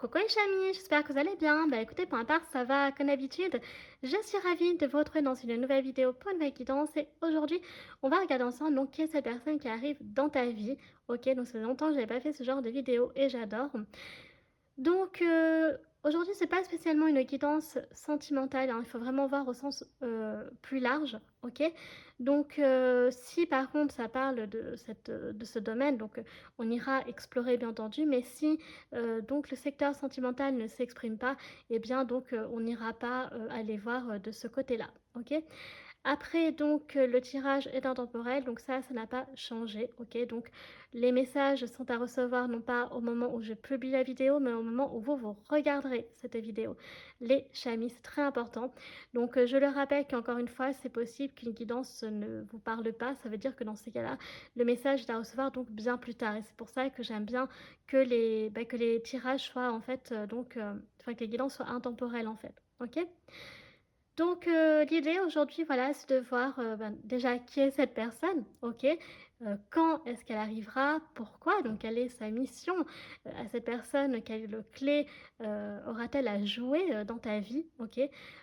Coucou les amis, j'espère que vous allez bien. Bah écoutez, pour ma part, ça va comme d'habitude. Je suis ravie de vous retrouver dans une nouvelle vidéo pour une nouvelle guidance. Et aujourd'hui, on va regarder ensemble donc qui est cette personne qui arrive dans ta vie. Ok, donc ça fait longtemps que je n'avais pas fait ce genre de vidéo et j'adore. Donc, aujourd'hui, c'est pas spécialement une guidance sentimentale, hein, il faut vraiment voir au sens, plus large, OK? Donc, si par contre ça parle de ce domaine, donc, on ira explorer bien entendu, mais si, donc le secteur sentimental ne s'exprime pas, eh bien donc, on n'ira pas, aller voir, de ce côté-là, OK? Après donc, le tirage est intemporel, donc ça n'a pas changé, OK? Donc les messages sont à recevoir non pas au moment où je publie la vidéo, mais au moment où vous regarderez cette vidéo. Les chamis, c'est très important. Donc, je le rappelle qu'encore une fois, c'est possible qu'une guidance ne vous parle pas. Ça veut dire que dans ces cas-là, le message est à recevoir donc bien plus tard et c'est pour ça que j'aime bien que les tirages soient en fait, enfin que les guidances soient intemporelles en fait, OK? Donc, l'idée aujourd'hui, voilà, c'est de voir, déjà qui est cette personne, OK? Quand est-ce qu'elle arrivera? Pourquoi? Donc quelle est sa mission? À cette personne, quelle clé, aura-t-elle à jouer, dans ta vie? OK?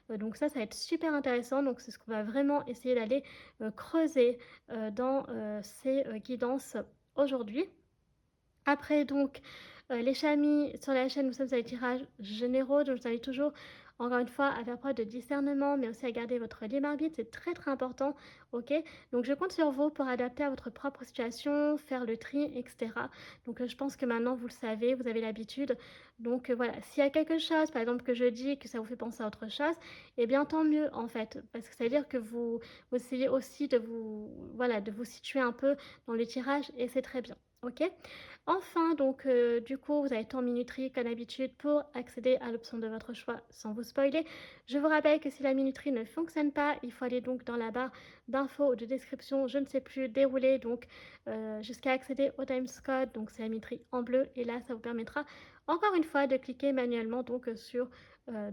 Donc ça va être super intéressant, donc c'est ce qu'on va vraiment essayer d'aller, creuser, dans, ces, guidances aujourd'hui. Après donc, les chamis, sur la chaîne, nous sommes à des tirages généraux, donc je vous invite toujours, encore une fois, à faire preuve de discernement, mais aussi à garder votre libre arbitre, c'est très, très important, OK? Donc je compte sur vous pour adapter à votre propre situation, faire le tri et cetera. Donc, je pense que maintenant vous le savez, vous avez l'habitude. Donc, voilà, s'il y a quelque chose, par exemple, que je dis, que ça vous fait penser à autre chose, eh bien tant mieux, en fait, parce que ça veut dire que vous essayez aussi de vous voilà, de vous situer un peu dans le tirage et c'est très bien, OK? Enfin, donc, du coup, vous avez temps minuterie comme d'habitude pour accéder à l'option de votre choix sans vous spoiler. Je vous rappelle que si la minuterie ne fonctionne pas, il faut aller donc dans la barre d'infos ou de description, je ne sais plus, dérouler donc jusqu'à accéder au timescode, donc c'est la minuterie en bleu et là, ça vous permettra encore une fois de cliquer manuellement donc sur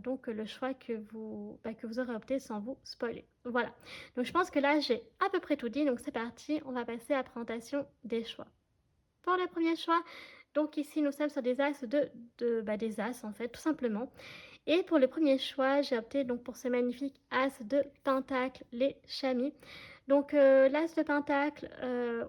donc le choix que vous aurez opté sans vous spoiler. Voilà. Donc je pense que là, j'ai à peu près tout dit, donc c'est parti, on va passer à la présentation des choix. Pour le premier choix, donc ici nous sommes sur des as des as en fait, tout simplement. Et pour le premier choix, j'ai opté donc pour ce magnifique as de pentacle, les chamis. Donc l'as de pentacle,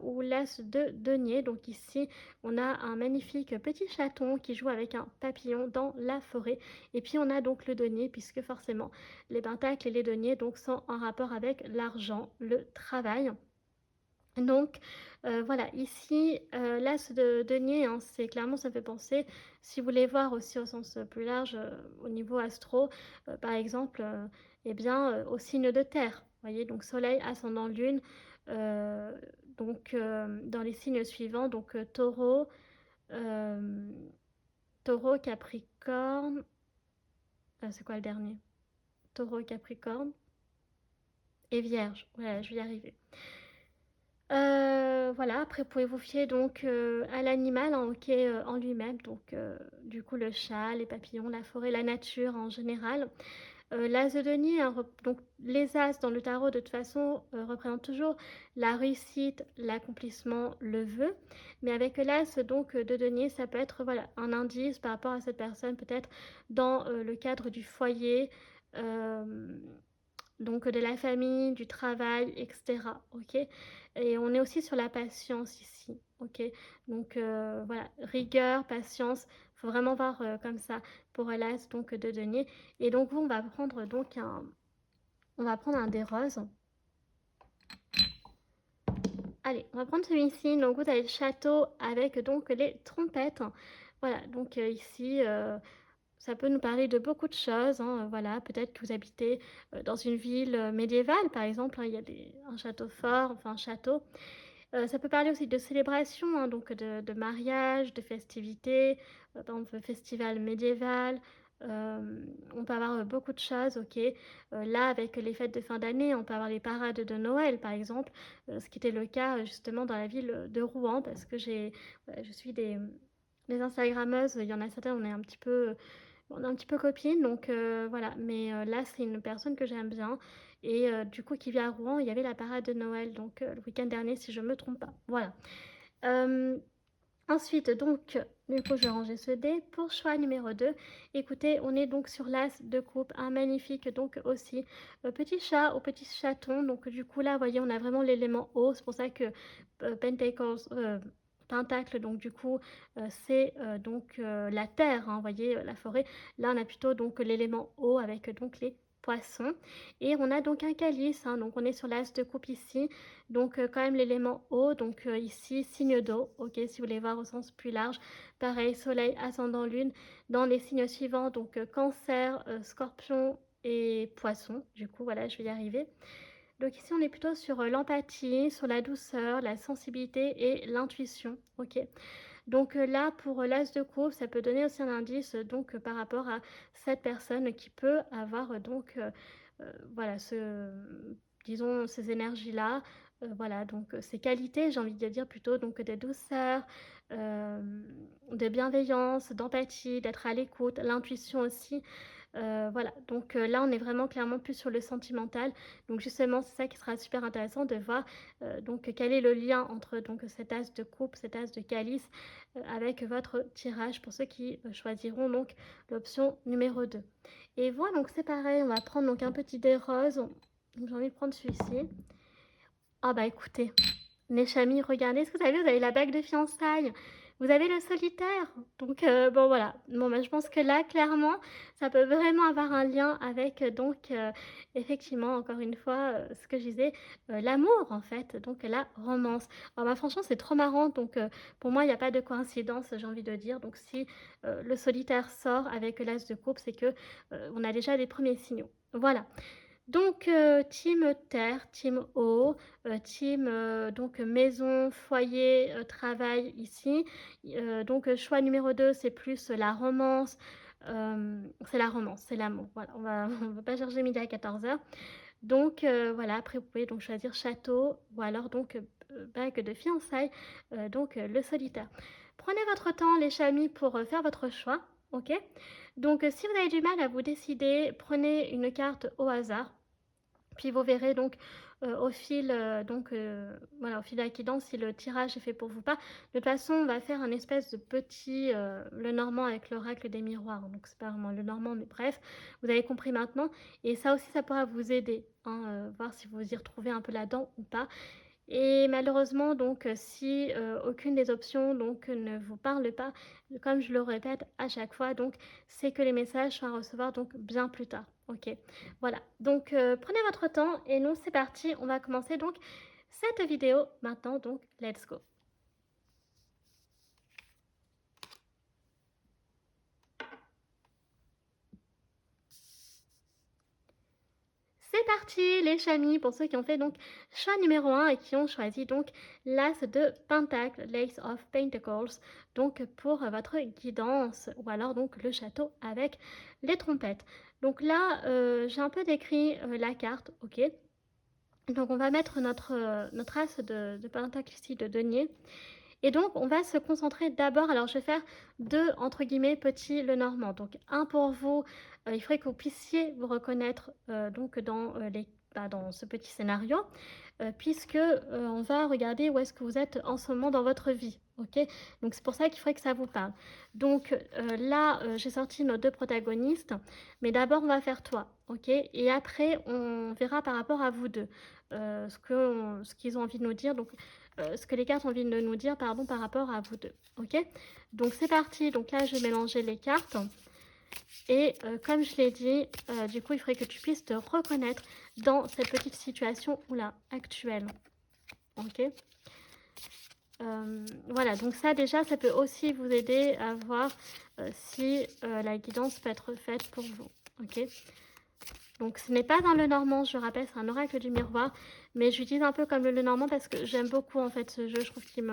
ou l'as de denier, donc ici on a un magnifique petit chaton qui joue avec un papillon dans la forêt et puis on a donc le denier puisque forcément les pentacles et les deniers donc sont en rapport avec l'argent, le travail. Donc, voilà, ici, l'as de denier, hein, c'est clairement ça me fait penser, si vous voulez voir aussi au sens, plus large, au niveau astro, par exemple, et bien, au signe de terre. Vous voyez? Donc soleil, ascendant, lune, dans les signes suivants, donc, taureau, hem, taureau, capricorne, c'est quoi le dernier? Taureau, capricorne et vierge. Voilà, je vais y arriver. Voilà, après vous pouvez vous fier donc, à l'animal, hein, OK, en lui-même, donc du coup le chat, les papillons, la forêt, la nature en général. L'as de denier, hein, rep donc les as dans le tarot de toute façon, représentent toujours la réussite, l'accomplissement, le vœu. Mais avec l'as donc, de denier, ça peut être, voilà, un indice par rapport à cette personne peut-être dans, le cadre du foyer, hem donc de la famille, du travail et cetera, OK? Et on est aussi sur la patience ici, OK? Donc voilà, rigueur, patience, faut vraiment voir, comme ça pour l'as donc de denier et donc vous, on va prendre un des roses. Allez, on va prendre celui-ci, donc vous avez le château avec donc les trompettes. Voilà, donc ici, ça peut nous parler de beaucoup de choses, hein, voilà. Peut-être que vous habitez, dans une ville, médiévale, par exemple, hein, il y a un château fort, enfin un château. Ça peut parler aussi de célébration, hein, donc de mariage, de festivités, par exemple, le festival médiéval. On peut avoir, beaucoup de choses, OK. Là, avec les fêtes de fin d'année, on peut avoir les parades de Noël, par exemple, ce qui était le cas, justement dans la ville, de Rouen parce que je suis des instagrammeuses, il y en a certaines, on est un petit peu copines donc voilà. Mais là, c'est une personne que j'aime bien et du coup qui vit à Rouen. Il y avait la parade de Noël donc le week-end dernier si je me trompe pas. Voilà. Hem Ensuite, donc, du coup, je vais ranger ce dé. Pour choix numéro 2, écoutez, on est donc sur l'as de coupe, un magnifique, donc aussi, petit chat ou petit chaton. Donc, du coup, là, vous voyez, on a vraiment l'élément eau. C'est pour ça que Pentacles, Pentacle, donc du coup, c'est donc la terre, hein, vous voyez, la forêt. Là, on a plutôt donc l'élément eau avec donc les poissons. Et on a donc un calice, hein, donc on est sur l'as de coupe ici. Donc quand même l'élément eau, donc ici signe d'eau, ok, si vous voulez voir au sens plus large. Pareil, soleil, ascendant, lune, dans les signes suivants, donc cancer, scorpion et poisson. Du coup, voilà, je vais y arriver. Donc ici, on est plutôt sur l'empathie, sur la douceur, la sensibilité et l'intuition, ok. Donc là, pour l'as de coupe, ça peut donner aussi un indice donc par rapport à cette personne qui peut avoir voilà, disons ces énergies-là, voilà, donc ces qualités, j'ai envie de dire plutôt donc de douceur, euh, de bienveillance, d'empathie, d'être à l'écoute, l'intuition aussi. Voilà, donc là, on est vraiment clairement plus sur le sentimental. Donc justement, c'est ça qui sera super intéressant de voir donc quel est le lien entre donc cet as de coupe, cet as de calice avec votre tirage pour ceux qui choisiront donc l'option numéro 2. Et voilà, donc c'est pareil, on va prendre donc un petit dé rose. Donc j'ai envie de prendre celui-ci. Ah bah écoutez, mes chamis, regardez, est-ce que vous avez vu, vous avez la bague de fiançailles, vous avez le solitaire. Donc bon voilà, bon bah, je pense que là clairement, ça peut vraiment avoir un lien avec donc effectivement encore une fois ce que je disais, l'amour en fait, donc la romance. Alors bah franchement c'est trop marrant, donc pour moi il n'y a pas de coïncidence, j'ai envie de dire. Donc si le solitaire sort avec l'as de coupe, c'est que on a déjà des premiers signaux. Voilà. Donc, team terre, team eau, team donc maison, foyer, travail ici. Donc, choix numéro 2, c'est plus la romance. C'est la romance, c'est l'amour. Voilà, on va pas chercher midi à 14h. Donc, voilà, après, vous pouvez donc choisir château ou alors donc bague de fiançailles, donc le solitaire. Prenez votre temps, les chamis, pour faire votre choix. Ok. Donc, si vous avez du mal à vous décider, prenez une carte au hasard. Puis vous verrez donc au fil, voilà, au fil de la guidance si le tirage est fait pour vous ou pas. De toute façon, on va faire un espèce de petit le normand avec l'oracle des miroirs. Donc c'est pas vraiment le normand, mais bref, vous avez compris maintenant. Et ça aussi, ça pourra vous aider, hein, voir si vous vous y retrouvez un peu là-dedans ou pas. Et malheureusement, donc, si aucune des options donc, ne vous parle pas, comme je le répète à chaque fois, donc, c'est que les messages sont à recevoir donc, bien plus tard. Ok, voilà. Donc, prenez votre temps et nous, c'est parti. On va commencer donc cette vidéo maintenant. Donc, let's go. C'est parti les chamis, pour ceux qui ont fait donc choix numéro 1 et qui ont choisi donc l'as de Pentacle, l'Ace of Pentacles, donc pour votre guidance, ou alors donc le château avec les trompettes. Donc là, j'ai un peu décrit la carte, ok. Donc on va mettre notre as de Pentacle ici, de denier. Et donc, on va se concentrer d'abord, alors je vais faire deux, entre guillemets, petits Lenormand. Donc, un pour vous, il faudrait que vous puissiez vous reconnaître donc dans ce petit scénario, puisque on va regarder où est-ce que vous êtes en ce moment dans votre vie. Ok. Donc, c'est pour ça qu'il faudrait que ça vous parle. Donc, là, j'ai sorti nos deux protagonistes, mais d'abord, on va faire toi. Ok. Et après, on verra par rapport à vous deux ce qu'ils ont envie de nous dire. Donc, ce que les cartes ont envie de nous dire pardon, par rapport à vous deux. Ok. Donc c'est parti. Donc là, je vais mélanger les cartes. Et comme je l'ai dit, du coup, il faudrait que tu puisses te reconnaître dans cette petite situation là actuelle. Ok. Voilà, donc ça déjà, ça peut aussi vous aider à voir si la guidance peut être faite pour vous. Ok. Donc ce n'est pas dans le normand, je rappelle, c'est un oracle du miroir, mais j'utilise un peu comme le normand parce que j'aime beaucoup en fait ce jeu, je trouve il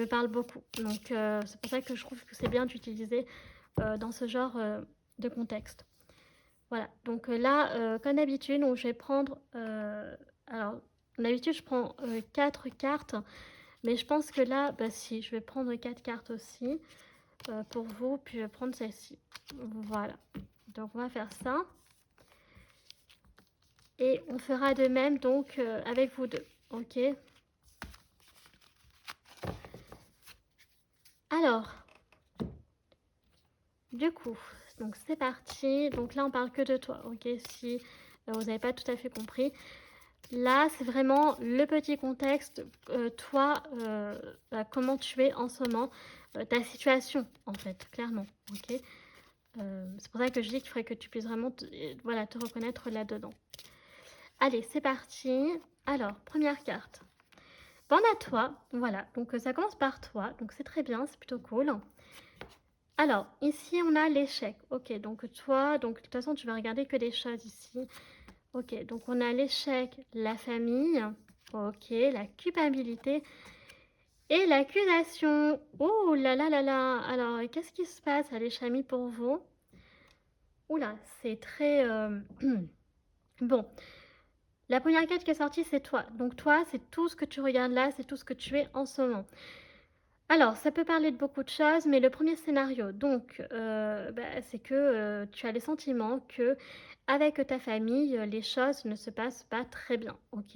me parle beaucoup. Donc c'est pour ça que je trouve que c'est bien d'utiliser dans ce genre de contexte. Voilà, donc là, comme d'habitude, je vais prendre, alors d'habitude je prends 4 cartes, mais je pense que là, bah si, je vais prendre 4 cartes aussi pour vous, puis je vais prendre celle-ci. Voilà, donc on va faire ça. Et on fera de même donc avec vous deux. Ok. Alors, du coup, donc c'est parti. Donc là, on parle que de toi, ok? Si vous n'avez pas tout à fait compris. Là, c'est vraiment le petit contexte, toi, comment tu es en ce moment, ta situation, en fait, clairement, ok? C'est pour ça que je dis qu'il faudrait que tu puisses vraiment voilà, te reconnaître là-dedans. Allez, c'est parti. Alors, première carte. Bande à toi, voilà, donc ça commence par toi, donc c'est très bien, c'est plutôt cool. Alors, ici, on a l'échec. Ok, donc toi, donc de toute façon, tu vas regarder que des choses ici. Ok, donc on a l'échec, la famille, ok, la culpabilité et l'accusation. Oh là là là là. Alors, qu'est-ce qui se passe à l'échami pour vous? Oula, c'est très... Bon, la première carte qui est sortie, c'est toi. Donc toi, c'est tout ce que tu regardes là, c'est tout ce que tu es en ce moment. Alors, ça peut parler de beaucoup de choses, mais le premier scénario, donc, c'est que tu as le sentiment que avec ta famille, les choses ne se passent pas très bien, ok?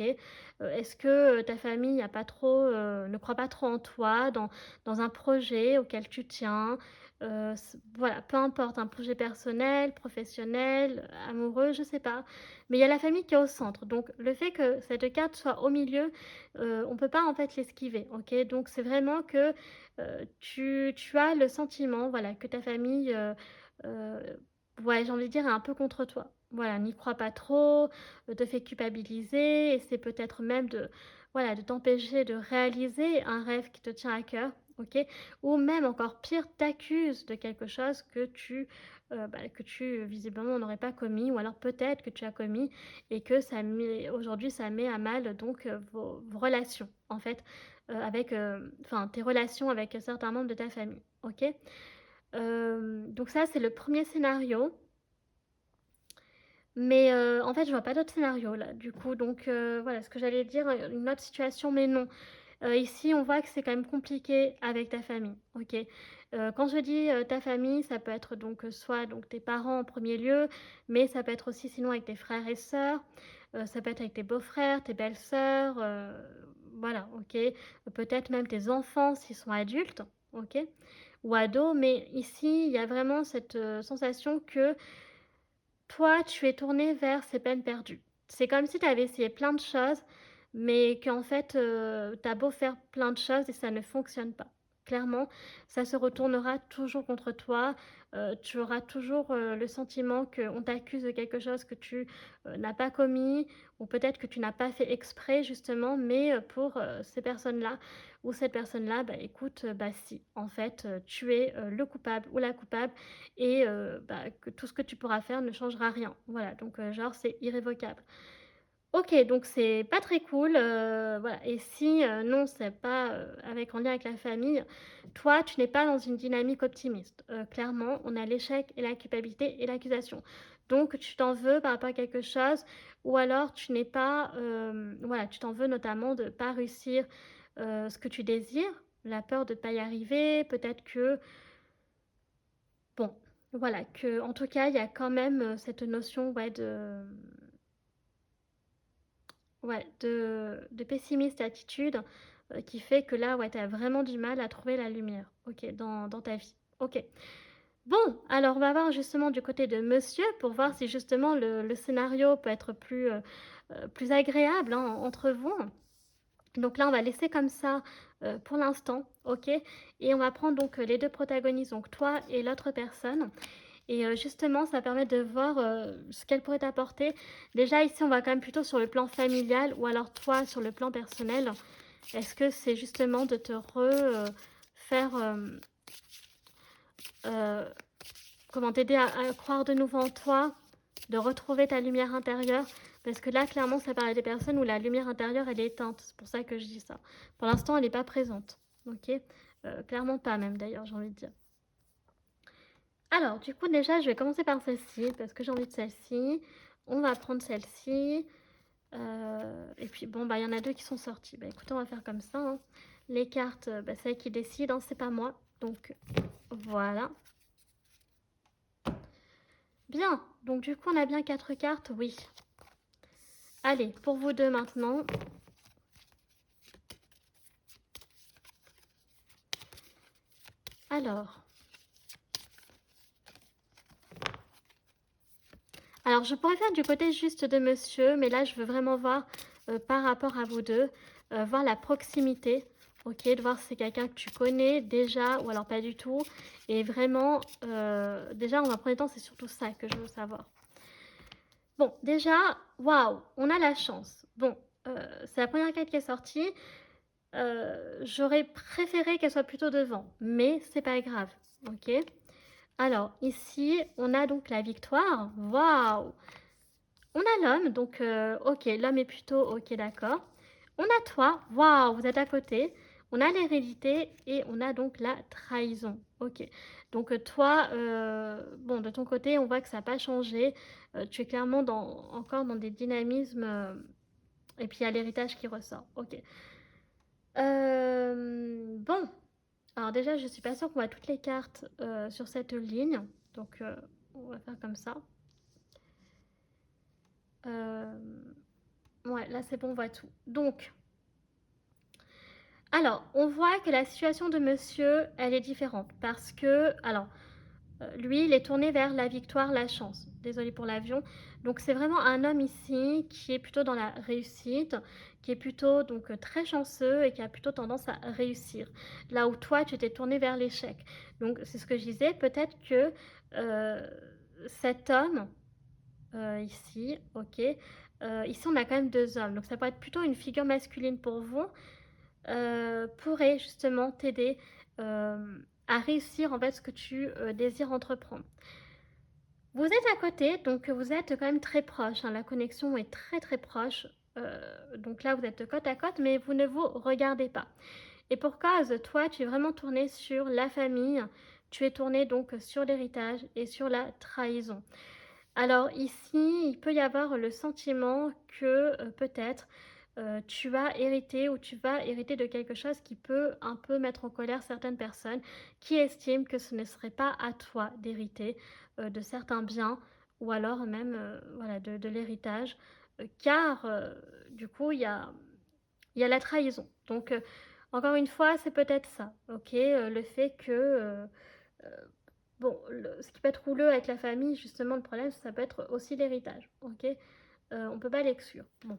Est-ce que ta famille a pas trop, ne croit pas trop en toi, dans un projet auquel tu tiens? Voilà, peu importe, un projet personnel, professionnel, amoureux, je sais pas. Mais il y a la famille qui est au centre. Donc, le fait que cette carte soit au milieu, on ne peut pas en fait l'esquiver, ok? Donc c'est vraiment que tu as le sentiment, voilà, que ta famille, euh, ouais, j'ai envie de dire, est un peu contre toi. Voilà, n'y croit pas trop, te fait culpabiliser, et c'est peut-être même de, voilà, de t'empêcher de réaliser un rêve qui te tient à cœur, ok? Ou même encore pire, t'accuse de quelque chose que tu visiblement n'aurais pas commis, ou alors peut-être que tu as commis et que aujourd'hui ça met à mal donc vos relations en fait avec enfin tes relations avec certains membres de ta famille, ok. Donc ça c'est le premier scénario, mais en fait je vois pas d'autres scénarios là du coup, donc voilà ce que j'allais dire, une autre situation, mais non. Ici, on voit que c'est quand même compliqué avec ta famille, ok? Quand je dis ta famille, ça peut être donc soit donc tes parents en premier lieu, mais ça peut être aussi sinon avec tes frères et sœurs, ça peut être avec tes beaux-frères, tes belles-sœurs, voilà, ok? Peut-être même tes enfants s'ils sont adultes, ok? Ou ados, mais ici, il y a vraiment cette sensation que toi, tu es tourné vers ces peines perdues. C'est comme si tu avais essayé plein de choses, mais qu'en fait, tu as beau faire plein de choses et ça ne fonctionne pas. Clairement, ça se retournera toujours contre toi. Tu auras toujours le sentiment qu'on t'accuse de quelque chose que tu n'as pas commis, ou peut-être que tu n'as pas fait exprès, justement, mais pour ces personnes-là, ou cette personne-là, bah écoute, bah si, en fait, tu es le coupable ou la coupable, et que tout ce que tu pourras faire ne changera rien. Voilà, donc genre c'est irrévocable. Ok, donc c'est pas très cool, voilà. Et si non, c'est pas avec en lien avec la famille, toi, tu n'es pas dans une dynamique optimiste. Clairement, on a l'échec et la culpabilité et l'accusation. Donc tu t'en veux par rapport à quelque chose, ou alors tu n'es pas, voilà, tu t'en veux notamment de ne pas réussir ce que tu désires, la peur de ne pas y arriver, peut-être que bon, voilà, que en tout cas, il y a quand même cette notion, ouais, de pessimiste attitude qui fait que là, ouais, tu as vraiment du mal à trouver la lumière, ok, dans ta vie. Ok. Bon, alors on va voir justement du côté de monsieur pour voir si justement le scénario peut être plus agréable hein, entre vous. Donc là, on va laisser comme ça pour l'instant, ok? Et on va prendre donc les deux protagonistes, donc toi et l'autre personne. Et justement, ça permet de voir ce qu'elle pourrait t'apporter. Déjà, ici, on va quand même plutôt sur le plan familial, ou alors toi, sur le plan personnel. Est-ce que c'est justement de te faire... comment t'aider à croire de nouveau en toi, de retrouver ta lumière intérieure? Parce que là, clairement, ça parle à des personnes où la lumière intérieure, elle est éteinte. C'est pour ça que je dis ça. Pour l'instant, elle n'est pas présente. Ok. Clairement pas même, d'ailleurs, j'ai envie de dire. Alors, du coup, déjà, je vais commencer par celle-ci, parce que j'ai envie de celle-ci. On va prendre celle-ci. Et puis, bon, bah, il y en a deux qui sont sorties. Bah, écoutez, on va faire comme ça. Hein. Les cartes, bah, c'est elle qui décide, hein, c'est pas moi. Donc, voilà. Bien. Donc, du coup, on a bien 4 cartes, oui. Allez, pour vous deux maintenant. Alors, je pourrais faire du côté juste de monsieur, mais là, je veux vraiment voir par rapport à vous deux, voir la proximité, ok, de voir si c'est quelqu'un que tu connais déjà ou alors pas du tout. Et vraiment, déjà, en un premier temps, c'est surtout ça que je veux savoir. Bon, déjà, waouh, on a la chance. Bon, c'est la première carte qui est sortie. J'aurais préféré qu'elle soit plutôt devant, mais c'est pas grave, ok. Alors, ici, on a donc la victoire. Waouh! On a l'homme, donc ok, l'homme est plutôt ok, d'accord. On a toi, waouh, vous êtes à côté. On a l'hérédité et on a donc la trahison. Ok, donc toi, bon, de ton côté, on voit que ça n'a pas changé. Tu es clairement encore dans des dynamismes. Et puis il y a l'héritage qui ressort. Ok. Bon, alors déjà, je suis pas sûre qu'on voit toutes les cartes sur cette ligne. Donc, on va faire comme ça. Ouais, là c'est bon, on voit tout. Donc, alors, on voit que la situation de monsieur, elle est différente. Parce que, alors, lui, il est tourné vers la victoire, la chance. Désolée pour l'avion. Donc, c'est vraiment un homme ici qui est plutôt dans la réussite, qui est plutôt donc très chanceux et qui a plutôt tendance à réussir. Là où toi, tu t'es tourné vers l'échec. Donc, c'est ce que je disais. Peut-être que euh, cet homme, ici, ok, ici, on a quand même deux hommes. Donc, ça pourrait être plutôt une figure masculine pour vous. Pourrait justement t'aider à réussir en fait ce que tu désires entreprendre. Vous êtes à côté, donc vous êtes quand même très proche, hein, la connexion est très très proche. Donc là, vous êtes côte à côte, mais vous ne vous regardez pas. Et pour cause, toi, tu es vraiment tourné sur la famille, tu es tourné donc sur l'héritage et sur la trahison. Alors ici, il peut y avoir le sentiment que peut-être tu as hérité ou tu vas hériter de quelque chose qui peut un peu mettre en colère certaines personnes qui estiment que ce ne serait pas à toi d'hériter de certains biens ou alors même voilà, de l'héritage, car du coup, il y a la trahison. Donc, encore une fois, c'est peut-être ça, ok, le fait que euh, bon, ce qui peut être houleux avec la famille, justement, le problème, ça peut être aussi l'héritage. Ok, on peut pas l'exclure. Bon.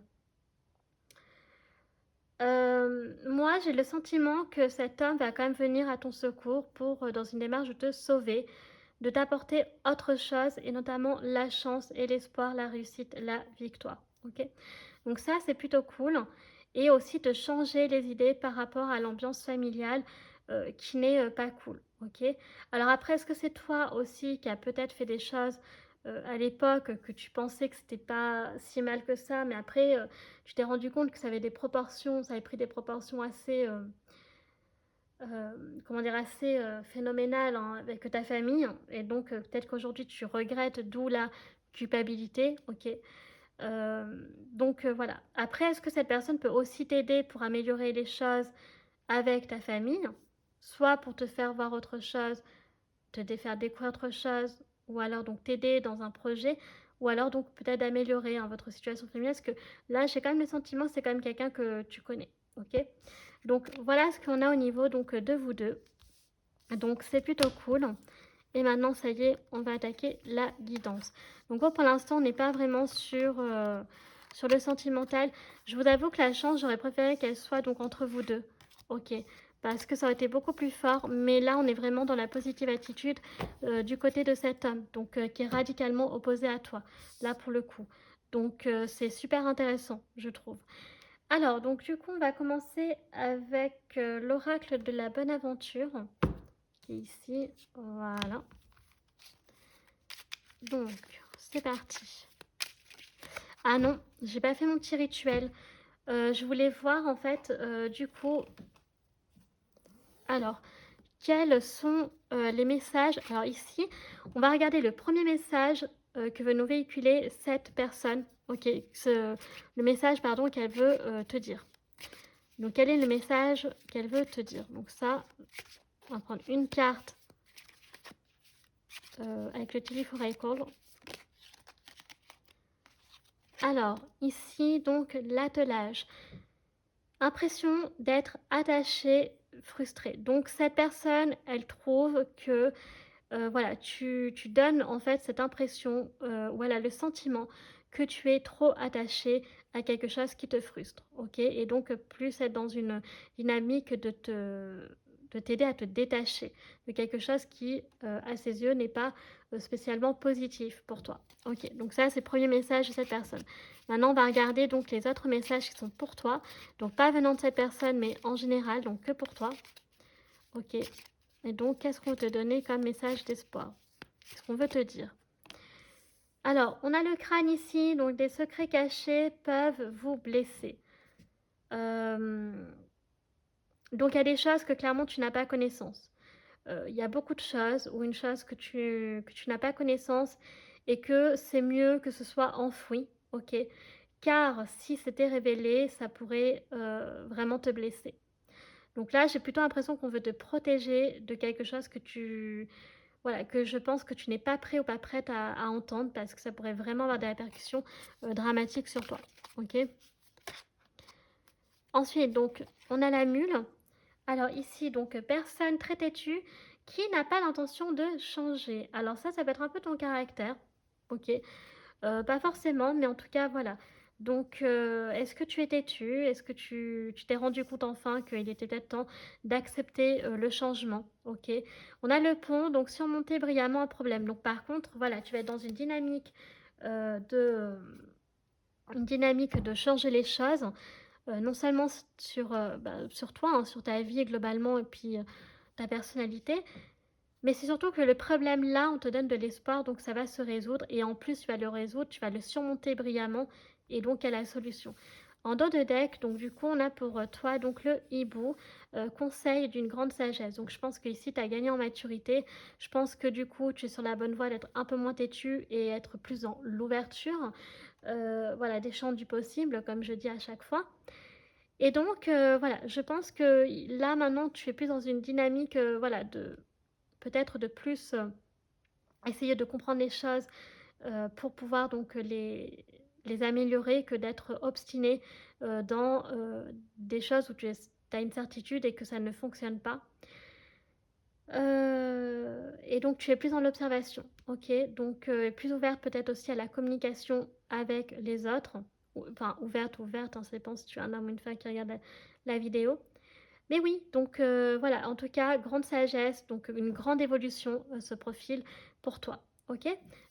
Moi, j'ai le sentiment que cet homme va quand même venir à ton secours pour, dans une démarche de te sauver, de t'apporter autre chose, et notamment la chance et l'espoir, la réussite, la victoire. Ok, donc ça, c'est plutôt cool. Et aussi de changer les idées par rapport à l'ambiance familiale qui n'est pas cool. Ok. Alors après, est-ce que c'est toi aussi qui a peut-être fait des choses à l'époque que tu pensais que c'était pas si mal que ça, mais après tu t'es rendu compte que ça avait des proportions, ça avait pris des proportions assez, comment dire, assez phénoménales hein, avec ta famille, et donc peut-être qu'aujourd'hui tu regrettes, d'où la culpabilité. Ok. Donc voilà. Après, est-ce que cette personne peut aussi t'aider pour améliorer les choses avec ta famille, soit pour te faire voir autre chose, te faire découvrir autre chose, ou alors donc t'aider dans un projet, ou alors donc peut-être d'améliorer hein, votre situation familiale, parce que là j'ai quand même le sentiment c'est quand même quelqu'un que tu connais, ok. Donc voilà ce qu'on a au niveau donc de vous deux, donc c'est plutôt cool. Et maintenant ça y est, on va attaquer la guidance. Donc pour l'instant on n'est pas vraiment sur le sentimental. Je vous avoue que la chance, j'aurais préféré qu'elle soit donc entre vous deux. Ok, parce que ça aurait été beaucoup plus fort. Mais là, on est vraiment dans la positive attitude du côté de cet homme, donc qui est radicalement opposé à toi, là pour le coup. Donc c'est super intéressant, je trouve. Alors, donc du coup, on va commencer avec l'oracle de la bonne aventure, qui est ici. Voilà. Donc, c'est parti. Ah non, j'ai pas fait mon petit rituel. Je voulais voir en fait, du coup, alors, quels sont les messages. Alors ici, on va regarder le premier message que veut nous véhiculer cette personne. Ok, le message, pardon, qu'elle veut te dire. Donc, quel est le message qu'elle veut te dire? Donc ça, on va prendre une carte avec le Tilly Oracle. Alors, ici, donc, l'attelage. Impression d'être attaché frustré. Donc cette personne, elle trouve que voilà, tu donnes en fait cette impression, voilà, le sentiment que tu es trop attaché à quelque chose qui te frustre, OK? Et donc plus être dans une dynamique de t'aider à te détacher de quelque chose qui, à ses yeux, n'est pas, spécialement positif pour toi. OK, donc ça, c'est le 1er message de cette personne. Maintenant, on va regarder donc les autres messages qui sont pour toi, donc pas venant de cette personne, mais en général, donc que pour toi. OK. Et donc, qu'est-ce qu'on veut te donner comme message d'espoir? Qu'est-ce qu'on veut te dire? Alors, on a le crâne ici, donc des secrets cachés peuvent vous blesser. Donc, il y a des choses que clairement tu n'as pas connaissance. Il y a beaucoup de choses ou une chose que tu n'as pas connaissance et que c'est mieux que ce soit enfoui, ok? Car si c'était révélé, ça pourrait vraiment te blesser. Donc là, j'ai plutôt l'impression qu'on veut te protéger de quelque chose que voilà, que je pense que tu n'es pas prêt ou pas prête à entendre parce que ça pourrait vraiment avoir des répercussions dramatiques sur toi. Ok. Ensuite, donc, on a la mule. Alors ici, donc, personne très têtue qui n'a pas l'intention de changer. Alors ça peut être un peu ton caractère. Ok. Pas forcément, mais en tout cas, voilà. Donc, est-ce que tu es têtu? Est-ce que tu t'es rendu compte enfin qu'il était peut-être temps d'accepter le changement? Ok. On a le pont, donc surmonter brillamment un problème. Donc, par contre, voilà, tu vas être dans une dynamique de changer les choses, non seulement sur toi, hein, sur ta vie globalement, et puis ta personnalité, mais c'est surtout que le problème là, on te donne de l'espoir, donc ça va se résoudre. Et en plus, tu vas le résoudre, tu vas le surmonter brillamment. Et donc, il y a la solution. En dos de deck, donc du coup, on a pour toi donc le hibou, conseil d'une grande sagesse. Donc je pense qu'ici, tu as gagné en maturité. Je pense que du coup, tu es sur la bonne voie d'être un peu moins têtu et être plus dans l'ouverture. Voilà, des champs du possible, comme je dis à chaque fois. Et donc, voilà, je pense que là, maintenant, tu es plus dans une dynamique, voilà, peut-être de plus essayer de comprendre les choses pour pouvoir donc les améliorer que d'être obstiné dans des choses où tu as une certitude et que ça ne fonctionne pas. Et donc tu es plus dans l'observation, ok? Donc plus ouverte peut-être aussi à la communication avec les autres. Enfin, ouverte, hein, ça dépend si tu es un homme ou une femme qui regarde la vidéo. Mais oui, donc voilà, en tout cas, grande sagesse, donc une grande évolution se profile pour toi, ok?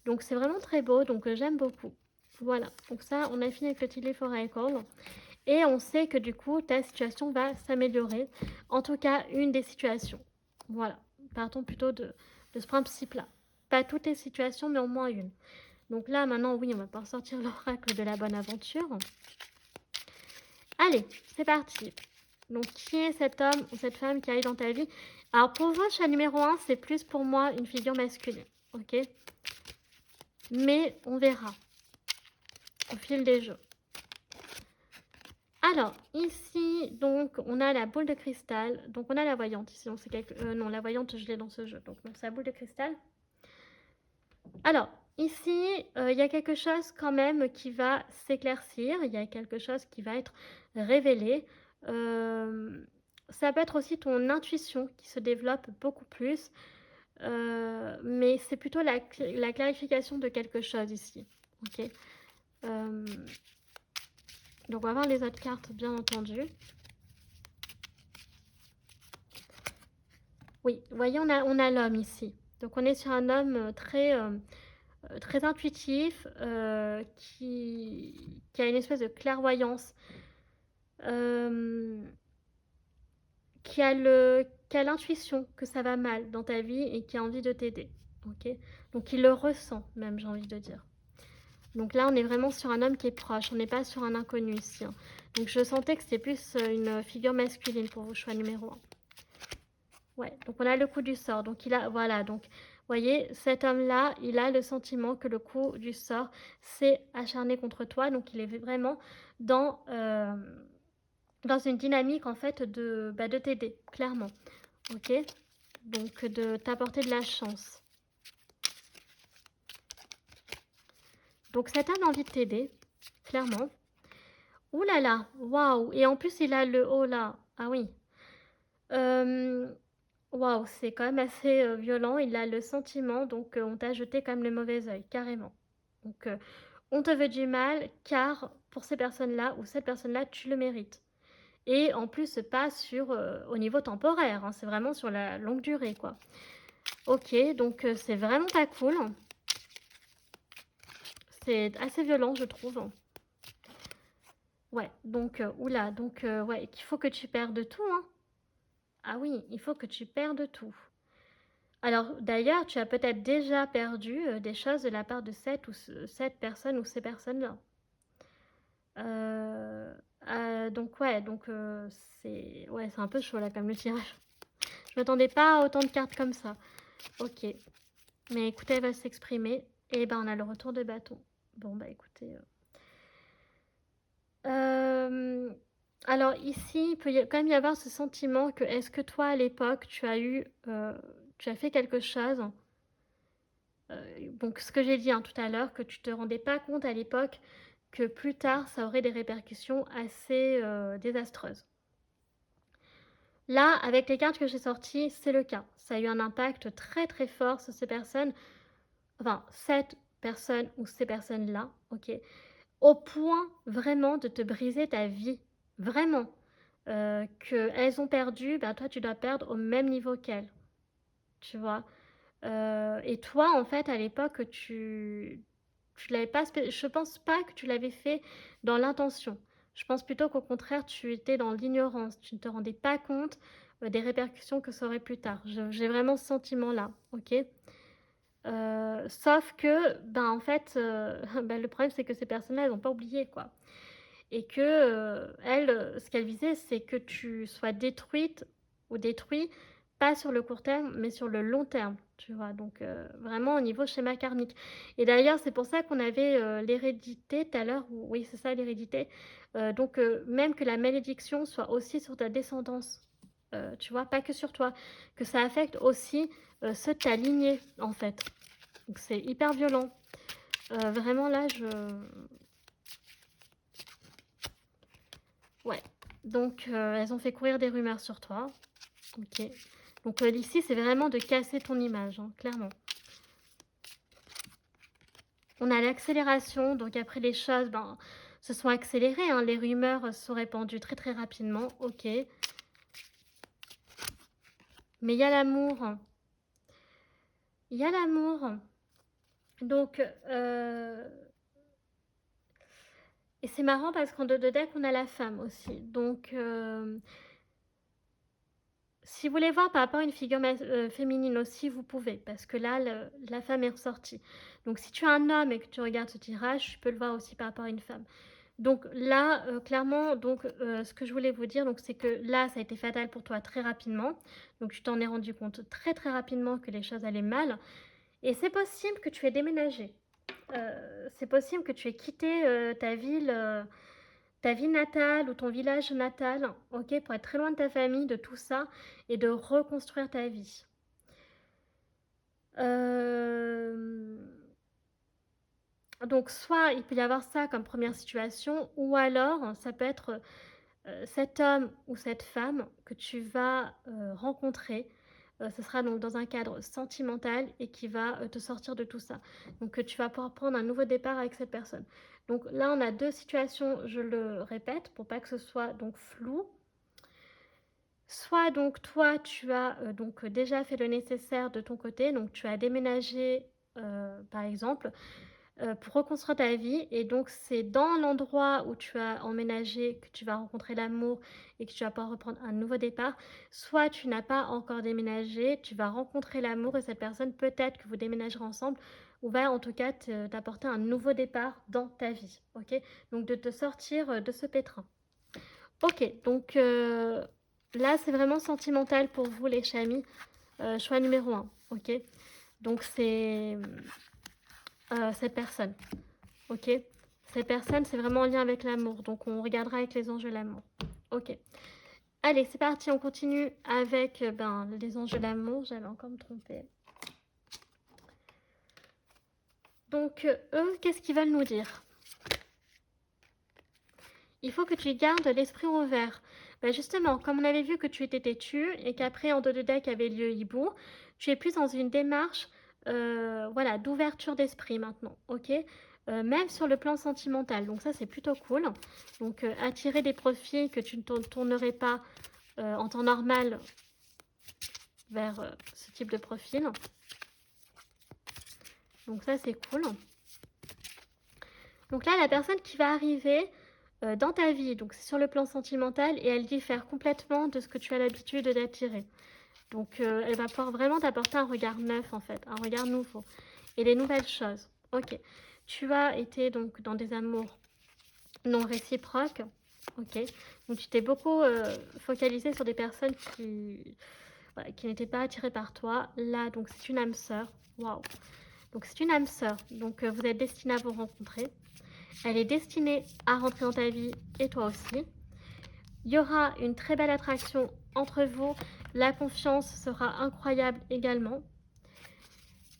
Donc c'est vraiment très beau, donc j'aime beaucoup. Voilà, donc ça, on a fini avec le Tilly Foracle. Et on sait que du coup, ta situation va s'améliorer. En tout cas, une des situations. Voilà, partons plutôt de ce principe-là. Pas toutes les situations, mais au moins une. Donc là, maintenant, oui, on va pouvoir sortir l'oracle de la bonne aventure. Allez, c'est parti. Donc, qui est cet homme ou cette femme qui arrive dans ta vie? Alors, pour vous, choix numéro 1, c'est plus pour moi une figure masculine. Ok? Mais on verra au fil des jeux. Alors, ici, donc, on a la boule de cristal. Donc, on a la voyante ici. Donc, non, la voyante, je l'ai dans ce jeu. Donc, c'est la boule de cristal. Alors, ici, il y a quelque chose quand même qui va s'éclaircir. Il y a quelque chose qui va être révélé. Ça peut être aussi ton intuition qui se développe beaucoup plus. Mais c'est plutôt la clarification de quelque chose ici. Ok. Donc, on va voir les autres cartes, bien entendu. Oui, vous voyez, on a l'homme ici. Donc, on est sur un homme très intuitif, qui a une espèce de clairvoyance, euh, qui a l'intuition que ça va mal dans ta vie et qui a envie de t'aider. Ok. Donc, il le ressent même, j'ai envie de dire. Donc là, on est vraiment sur un homme qui est proche. On n'est pas sur un inconnu ici, hein. Donc, je sentais que c'était plus une figure masculine pour vos choix numéro 1. Ouais, donc on a le coup du sort. Donc voilà, donc vous voyez, cet homme-là, il a le sentiment que le coup du sort s'est acharné contre toi. Donc il est vraiment dans, dans une dynamique en fait de t'aider, clairement. Ok? Donc de t'apporter de la chance. Donc cet homme a envie de t'aider, clairement. Ouh là là, waouh! Et en plus il a le haut là. Ah oui. Euh, Waouh, c'est quand même assez violent. Il a le sentiment, donc on t'a jeté quand même le mauvais œil, carrément. Donc on te veut du mal, car pour ces personnes-là ou cette personne-là, tu le mérites. Et en plus, c'est pas sur au niveau temporaire, hein, c'est vraiment sur la longue durée, quoi. Ok, donc c'est vraiment pas cool. C'est assez violent, je trouve. Ouais, donc, oula, donc, ouais, il faut que tu perdes tout, hein. Ah oui, il faut que tu perdes tout. Alors, d'ailleurs, tu as peut-être déjà perdu des choses de la part de cette personne ou ces personnes-là. Euh, donc, ouais, donc, c'est un peu chaud là, comme le tirage. Je m'attendais pas à autant de cartes comme ça. Ok, mais écoutez, elle va s'exprimer. Et ben, on a le retour de bâton. Bon, bah écoutez. Euh, alors ici, il peut quand même y avoir ce sentiment que est-ce que toi à l'époque tu as fait quelque chose, donc ce que j'ai dit hein, tout à l'heure, que tu te rendais pas compte à l'époque que plus tard ça aurait des répercussions assez désastreuses. Là, avec les cartes que j'ai sorties, c'est le cas. Ça a eu un impact très très fort sur ces personnes, enfin cette personne ou ces personnes-là, ok, au point vraiment de te briser ta vie, vraiment. Qu'elles ont perdu, ben toi tu dois perdre au même niveau qu'elles, tu vois. Et toi, en fait, à l'époque, tu l'avais pas, je pense pas que tu l'avais fait dans l'intention. Je pense plutôt qu'au contraire, tu étais dans l'ignorance. Tu ne te rendais pas compte des répercussions que ça aurait plus tard. J'ai vraiment ce sentiment-là, ok. Sauf que, ben en fait, ben, le problème c'est que ces personnes-là, elles n'ont pas oublié, quoi. Et que elle, ce qu'elle visait, c'est que tu sois détruite ou détruit, pas sur le court terme, mais sur le long terme, tu vois. Donc vraiment au niveau schéma karmique. Et d'ailleurs, c'est pour ça qu'on avait l'hérédité tout à l'heure. Oui, c'est ça l'hérédité. Donc même que la malédiction soit aussi sur ta descendance. Tu vois, pas que sur toi, que ça affecte aussi ceux de ta lignée, en fait. Donc c'est hyper violent. Vraiment là, ouais. Donc, elles ont fait courir des rumeurs sur toi. Ok. Donc, ici, c'est vraiment de casser ton image, hein, clairement. On a l'accélération. Donc, après, les choses ben, se sont accélérées. Hein, les rumeurs se sont répandues très, très rapidement. Ok. Mais il y a l'amour. Il y a l'amour. Donc, et c'est marrant parce qu'en deux de deck, on a la femme aussi. Donc, si vous voulez voir par rapport à une figure féminine aussi, vous pouvez, parce que là, la femme est ressortie. Donc, si tu es un homme et que tu regardes ce tirage, tu peux le voir aussi par rapport à une femme. Donc là, clairement, donc, ce que je voulais vous dire, donc, c'est que là, ça a été fatal pour toi très rapidement. Donc, tu t'en es rendu compte très très rapidement que les choses allaient mal. Et c'est possible que tu aies déménagé. C'est possible que tu aies quitté ta ville natale ou ton village natal, ok, pour être très loin de ta famille, de tout ça, et de reconstruire ta vie. Euh, Donc, soit il peut y avoir ça comme première situation, ou alors ça peut être cet homme ou cette femme que tu vas rencontrer. Ce sera donc dans un cadre sentimental et qui va te sortir de tout ça. Donc, tu vas pouvoir prendre un nouveau départ avec cette personne. Donc là, on a deux situations, je le répète, pour pas que ce soit donc flou. Soit donc toi, tu as donc déjà fait le nécessaire de ton côté, donc tu as déménagé par exemple pour reconstruire ta vie, et donc c'est dans l'endroit où tu as emménagé que tu vas rencontrer l'amour et que tu vas pouvoir reprendre un nouveau départ. Soit tu n'as pas encore déménagé, tu vas rencontrer l'amour et cette personne, peut-être que vous déménagerez ensemble, ou va en tout cas t'apporter un nouveau départ dans ta vie, ok. Donc de te sortir de ce pétrin. Ok, donc là c'est vraiment sentimental pour vous les chamis. Choix numéro un, ok. Donc c'est cette personne, ok. Cette personne c'est vraiment en lien avec l'amour, donc on regardera avec les enjeux de l'amour, ok. Allez, c'est parti, on continue avec ben, les enjeux de l'amour, j'allais encore me tromper. Donc eux, qu'est-ce qu'ils veulent nous dire? Il faut que tu gardes l'esprit ouvert. Bah, justement, comme on avait vu que tu étais têtu et qu'après en dos de deck avait lieu hibou, tu es plus dans une démarche, voilà, d'ouverture d'esprit maintenant, OK? Même sur le plan sentimental, donc ça, c'est plutôt cool. Donc attirer des profils que tu ne tournerais pas, en temps normal vers, ce type de profil. Donc ça, c'est cool. Donc là, la personne qui va arriver, dans ta vie, donc c'est sur le plan sentimental et elle diffère complètement de ce que tu as l'habitude d'attirer. Donc elle va pouvoir vraiment t'apporter un regard neuf en fait, un regard nouveau et des nouvelles choses. Ok. Tu as été donc dans des amours non réciproques. Ok. Donc tu t'es beaucoup focalisé sur des personnes voilà, qui n'étaient pas attirées par toi. Là, donc c'est une âme sœur. Waouh. Donc c'est une âme sœur. Donc vous êtes destinés à vous rencontrer. Elle est destinée à rentrer dans ta vie et toi aussi. Il y aura une très belle attraction entre vous. La confiance sera incroyable également.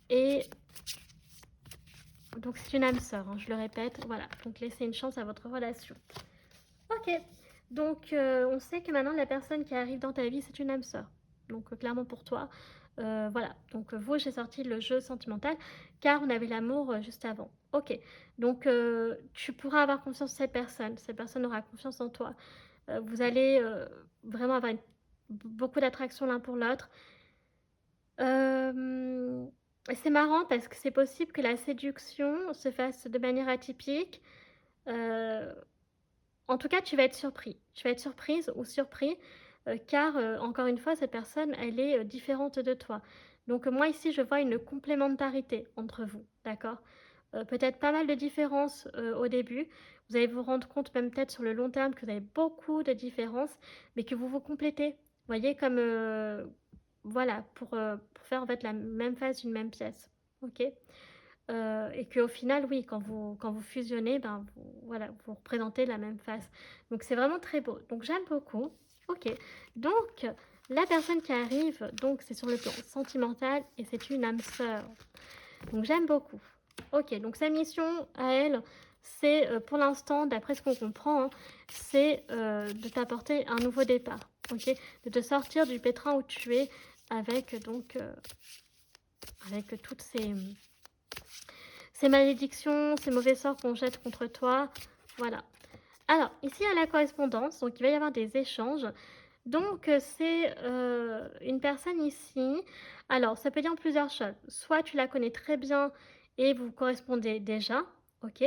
Et donc c'est une âme sœur, hein, je le répète. Voilà, donc laissez une chance à votre relation. Ok, donc on sait que maintenant la personne qui arrive dans ta vie, c'est une âme sœur. Donc clairement pour toi, voilà. Donc vous, j'ai sorti le jeu sentimental car on avait l'amour juste avant. Ok, donc tu pourras avoir confiance en cette personne aura confiance en toi. Vous allez vraiment avoir beaucoup d'attraction l'un pour l'autre. C'est marrant parce que c'est possible que la séduction se fasse de manière atypique. Heu, En tout cas, tu vas être surpris. Tu vas être surprise ou surpris, car, encore une fois, cette personne, elle est, différente de toi. Donc, moi, ici, je vois une complémentarité entre vous, d'accord? Peut-être pas mal de différences, au début. Vous allez vous rendre compte, même peut-être sur le long terme, que vous avez beaucoup de différences, mais que vous vous complétez. Vous voyez? Comme, voilà, pour faire, en fait, la même face d'une même pièce. OK? Et qu'au final, oui, quand vous fusionnez, ben, voilà, vous représentez la même face. Donc c'est vraiment très beau. Donc j'aime beaucoup. OK. Donc la personne qui arrive, donc c'est sur le plan sentimental et c'est une âme sœur. Donc j'aime beaucoup. OK, donc sa mission à elle, c'est, pour l'instant, d'après ce qu'on comprend, hein, c'est, de t'apporter un nouveau départ. OK? De te sortir du pétrin où tu es avec donc, avec toutes ces malédictions, ces mauvais sorts qu'on jette contre toi. Voilà. Alors, ici, à la correspondance, donc il va y avoir des échanges. Donc, c'est une personne ici. Alors, ça peut dire plusieurs choses. Soit tu la connais très bien et vous correspondez déjà, ok.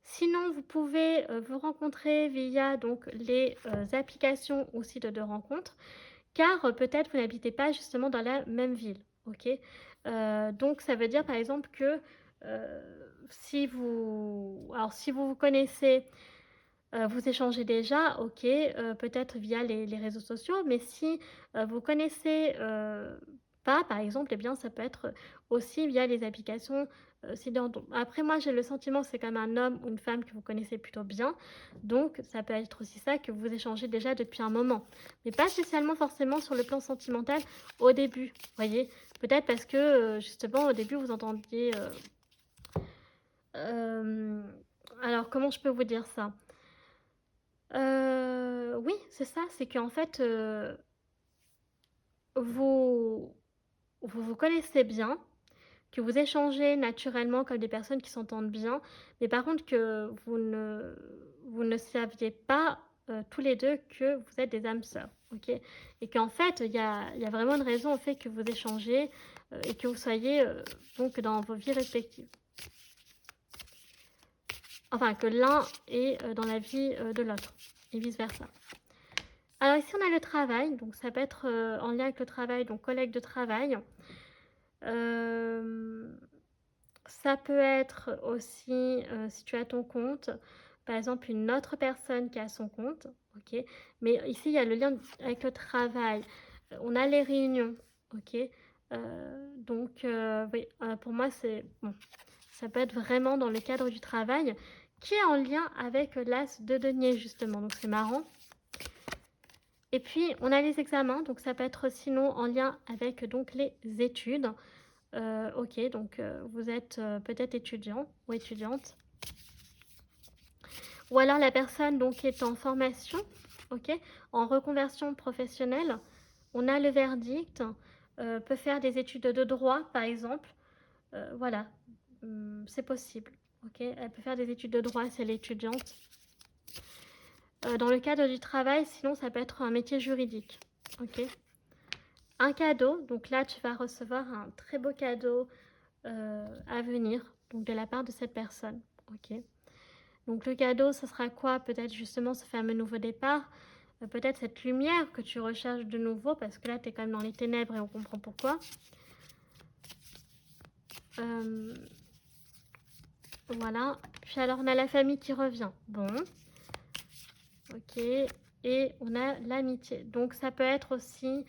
Sinon, vous pouvez vous rencontrer via donc les applications ou sites de rencontres, car peut-être vous n'habitez pas justement dans la même ville, ok. Donc, ça veut dire par exemple que si vous vous connaissez, vous échangez déjà, OK, peut-être via les réseaux sociaux, mais si, vous connaissez, pas, par exemple, eh bien, ça peut être aussi via les applications, après moi, j'ai le sentiment que c'est comme un homme ou une femme que vous connaissez plutôt bien, donc ça peut être aussi ça que vous échangez déjà depuis un moment. Mais pas spécialement forcément sur le plan sentimental au début, vous voyez? Peut-être parce que, justement, au début, vous entendiez, alors comment je peux vous dire ça? Oui, c'est ça, c'est qu'en fait, vous vous connaissez bien, que vous échangez naturellement comme des personnes qui s'entendent bien, mais par contre que vous ne saviez pas, tous les 2 que vous êtes des âmes sœurs, OK? Et qu'en fait, il y a vraiment une raison au fait que vous échangez, et que vous soyez, donc dans vos vies respectives. Enfin, que l'un est, dans la vie, de l'autre et vice versa. Alors ici, on a le travail, donc ça peut être, en lien avec le travail, donc collègue de travail. Hem, Ça peut être aussi, si tu as ton compte, par exemple une autre personne qui a son compte, OK? Mais ici, il y a le lien avec le travail. On a les réunions, OK? Donc oui, pour moi, c'est bon, ça peut être vraiment dans le cadre du travail qui est en lien avec l'as de denier justement, donc c'est marrant. Et puis, on a les examens, donc ça peut être sinon en lien avec donc les études. OK, donc vous êtes, peut-être étudiant ou étudiante. Ou alors la personne donc est en formation, ok? En reconversion professionnelle, on a le verdict, peut faire des études de droit, par exemple. Voilà, c'est possible, ok? Elle peut faire des études de droit si elle est étudiante. Dans le cadre du travail, sinon ça peut être un métier juridique, ok? Un cadeau, donc là tu vas recevoir un très beau cadeau à venir, donc de la part de cette personne, ok? Donc le cadeau, ce sera quoi? Peut-être justement ce fameux nouveau départ, peut-être cette lumière que tu recherches de nouveau, parce que là tu es quand même dans les ténèbres et on comprend pourquoi. Voilà, puis alors on a la famille qui revient, bon, ok, et on a l'amitié, donc ça peut être aussi...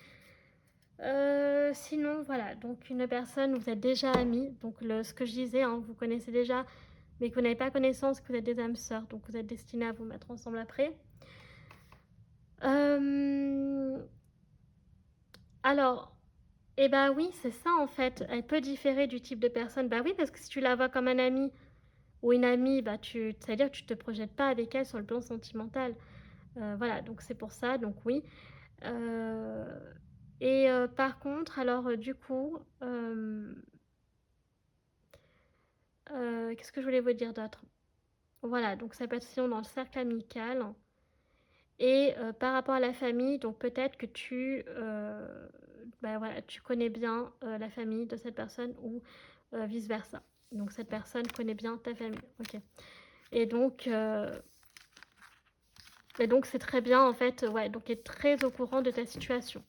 sinon, voilà, donc une personne, vous êtes déjà amis, donc ce que je disais, hein, vous connaissez déjà, mais que vous n'avez pas connaissance, que vous êtes des âmes sœurs, donc vous êtes destinés à vous mettre ensemble après. Alors, eh ben oui, c'est ça en fait, elle peut différer du type de personne, bah oui, parce que si tu la vois comme un ami ou une amie, bah c'est-à-dire que tu te projettes pas avec elle sur le plan sentimental. Voilà, donc c'est pour ça, donc oui. Euh, et par contre, alors du coup, qu'est-ce que je voulais vous dire d'autre? Voilà, donc ça peut être sinon dans le cercle amical. Et par rapport à la famille, donc peut-être que bah voilà, tu connais bien la famille de cette personne ou vice-versa. Donc cette personne connaît bien ta famille. Ok. Et donc, c'est très bien en fait, ouais, donc est très au courant de ta situation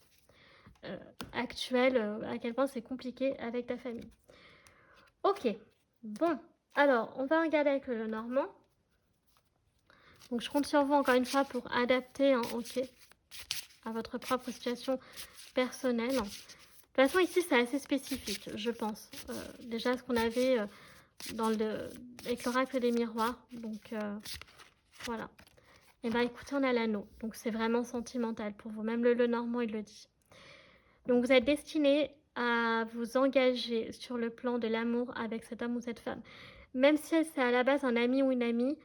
actuelle, à quel point c'est compliqué avec ta famille. Ok, bon, alors on va regarder avec le Normand. Donc je compte sur vous encore une fois pour adapter, hein, ok, à votre propre situation personnelle. De toute façon ici c'est assez spécifique, je pense. Déjà ce qu'on avait avec l'oracle des miroirs, donc voilà. Et bien écoutez, on a l'anneau, donc c'est vraiment sentimental pour vous, même le Normand il le dit. Donc vous êtes destiné à vous engager sur le plan de l'amour avec cet homme ou cette femme. Même si c'est à la base un ami ou une amie,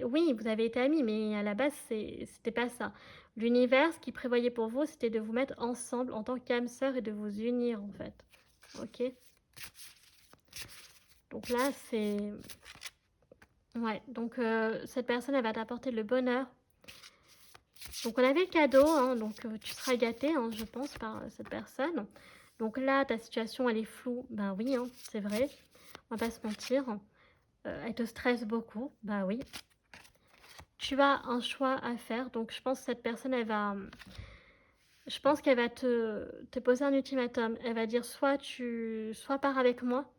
oui, vous avez été amis, mais à la base, c'était pas ça. L'univers, ce qu'il prévoyait pour vous, c'était de vous mettre ensemble en tant qu'âme sœur et de vous unir, en fait. Ok? Donc là, c'est... Ouais, donc cette personne, elle va t'apporter le bonheur. Donc on avait le cadeau, hein, donc tu seras gâté, hein, je pense, par cette personne. Donc là, ta situation, elle est floue. Ben oui, hein, c'est vrai. On va pas se mentir. Elle te stresse beaucoup. Ben oui. Tu as un choix à faire. Donc je pense que cette personne, je pense qu'elle va te poser un ultimatum. Elle va dire soit pars avec moi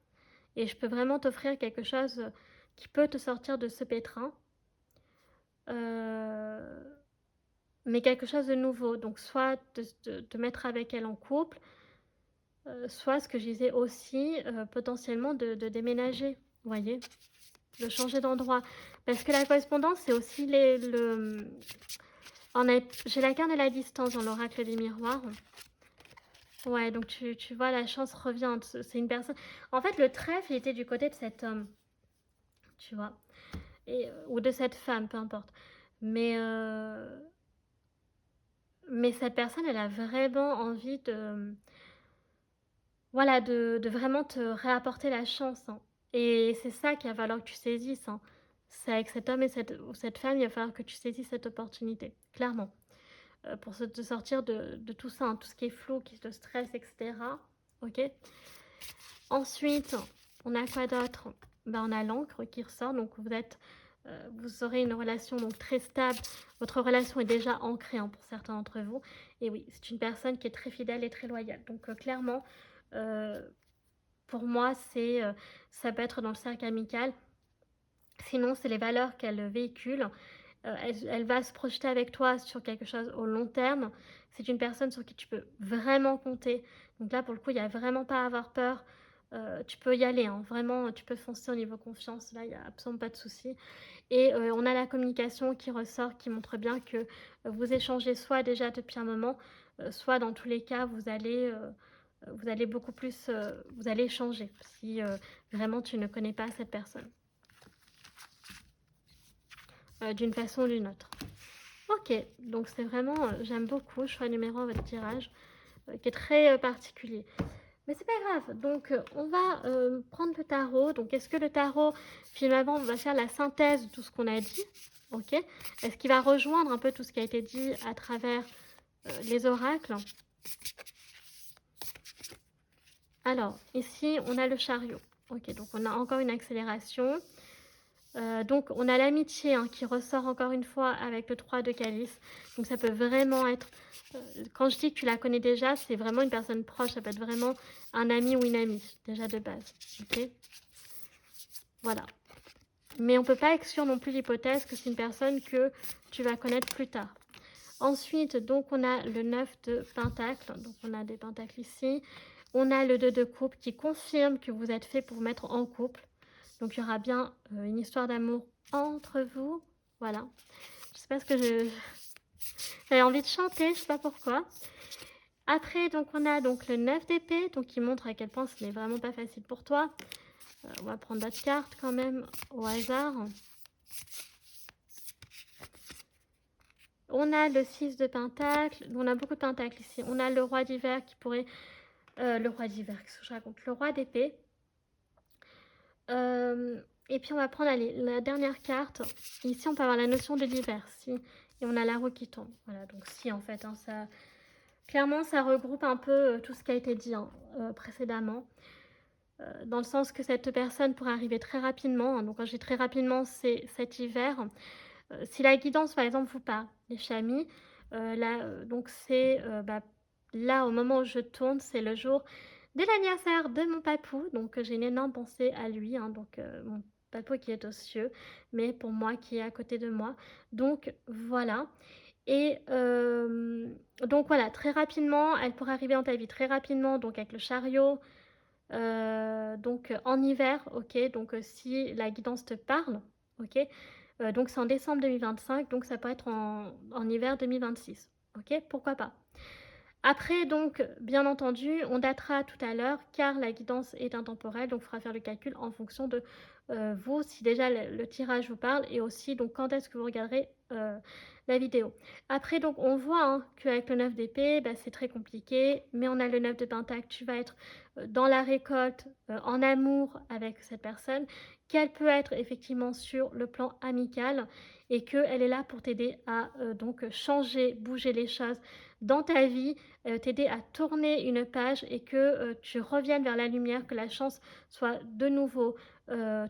et je peux vraiment t'offrir quelque chose qui peut te sortir de ce pétrin. Mais quelque chose de nouveau. Donc soit te mettre avec elle en couple, soit ce que je disais aussi, potentiellement de déménager, vous voyez, de changer d'endroit. Parce que la correspondance, c'est aussi j'ai la carte de la distance dans l'oracle des miroirs. Ouais, donc tu vois, la chance revient. C'est une personne... En fait, le trèfle, il était du côté de cet homme, tu vois. Ou de cette femme, peu importe. Mais cette personne, elle a vraiment envie voilà, de vraiment te réapporter la chance, hein. Et c'est ça qu'il va falloir que tu saisisses, hein. C'est avec cet homme ou cette femme, il va falloir que tu saisisses cette opportunité, clairement. Pour te sortir de tout ça, hein, tout ce qui est flou, qui te stresse, etc. Ok. Ensuite, on a quoi d'autre? Ben, on a l'encre qui ressort, donc vous aurez une relation donc très stable. Votre relation est déjà ancrée, hein, pour certains d'entre vous. Et oui, c'est une personne qui est très fidèle et très loyale. Donc clairement, pour moi, ça peut être dans le cercle amical. Sinon, c'est les valeurs qu'elle véhicule. Elle va se projeter avec toi sur quelque chose au long terme. C'est une personne sur qui tu peux vraiment compter. Donc là, pour le coup, il n'y a vraiment pas à avoir peur. Tu peux y aller, hein. Vraiment, tu peux foncer au niveau confiance. Là, il n'y a absolument pas de souci. Et on a la communication qui ressort, qui montre bien que vous échangez soit déjà depuis un moment, soit dans tous les cas, vous allez beaucoup plus, vous allez échanger si vraiment tu ne connais pas cette personne d'une façon ou d'une autre. Ok, donc c'est vraiment, j'aime beaucoup, choix numéro 1, votre tirage, qui est très particulier. Mais c'est pas grave, donc on va prendre le tarot. Donc est-ce que le tarot, finalement, va faire la synthèse de tout ce qu'on a dit? Ok. Est-ce qu'il va rejoindre un peu tout ce qui a été dit à travers les oracles? Alors, ici, on a le chariot. Ok, donc on a encore une accélération. Donc on a l'amitié qui ressort encore une fois avec le 3 de calice. Donc ça peut vraiment être, quand je dis que tu la connais déjà, c'est vraiment une personne proche, ça peut être vraiment un ami ou une amie, déjà de base. Ok, voilà. Mais on ne peut pas exclure non plus l'hypothèse que c'est une personne que tu vas connaître plus tard. Ensuite, donc on a le 9 de pentacle, donc on a des pentacles ici. On a le 2 de coupe qui confirme que vous êtes fait pour vous mettre en couple. Donc il y aura bien une histoire d'amour entre vous. Voilà. Je sais pas ce que j'avais envie de chanter, je sais pas pourquoi. Après, donc on a donc le 9 d'épée, donc qui montre à quel point ce n'est vraiment pas facile pour toi. On va prendre d'autres cartes quand même au hasard. On a le 6 de pentacle, on a beaucoup de pentacles ici. On a le roi d'hiver qui pourrait... le roi d'hiver, qu'est-ce que je raconte? Le roi d'épée. Et puis on va prendre allez, la dernière carte. Ici on peut avoir la notion de l'hiver. Si, et on a la roue qui tombe. Voilà, donc si en fait, ça, clairement ça regroupe un peu tout ce qui a été dit précédemment. Dans le sens que cette personne pourrait arriver très rapidement. Donc quand je dis très rapidement, c'est cet hiver. Si la guidance par exemple vous parle, les chamis, là, donc c'est là au moment où je tourne, c'est le jour de l'anniversaire de mon papou, donc j'ai une énorme pensée à lui, donc mon papou qui est aux cieux, mais pour moi qui est à côté de moi. Donc voilà. Et donc voilà, très rapidement, elle pourrait arriver dans ta vie très rapidement, donc avec le chariot, donc en hiver, ok, donc si la guidance te parle, ok, donc c'est en décembre 2025, donc ça peut être en hiver 2026, ok, pourquoi pas. Après, donc, bien entendu, on datera tout à l'heure car la guidance est intemporelle, donc il faudra faire le calcul en fonction de vous, si déjà le tirage vous parle et aussi donc quand est-ce que vous regarderez la vidéo. Après, donc, on voit qu'avec le 9 d'épée, c'est très compliqué, mais on a le 9 de pentacle, tu vas être dans la récolte, en amour avec cette personne, qu'elle peut être effectivement sur le plan amical et qu'elle est là pour t'aider à donc changer, bouger les choses dans ta vie, t'aider à tourner une page et que tu reviennes vers la lumière, que la chance soit de nouveau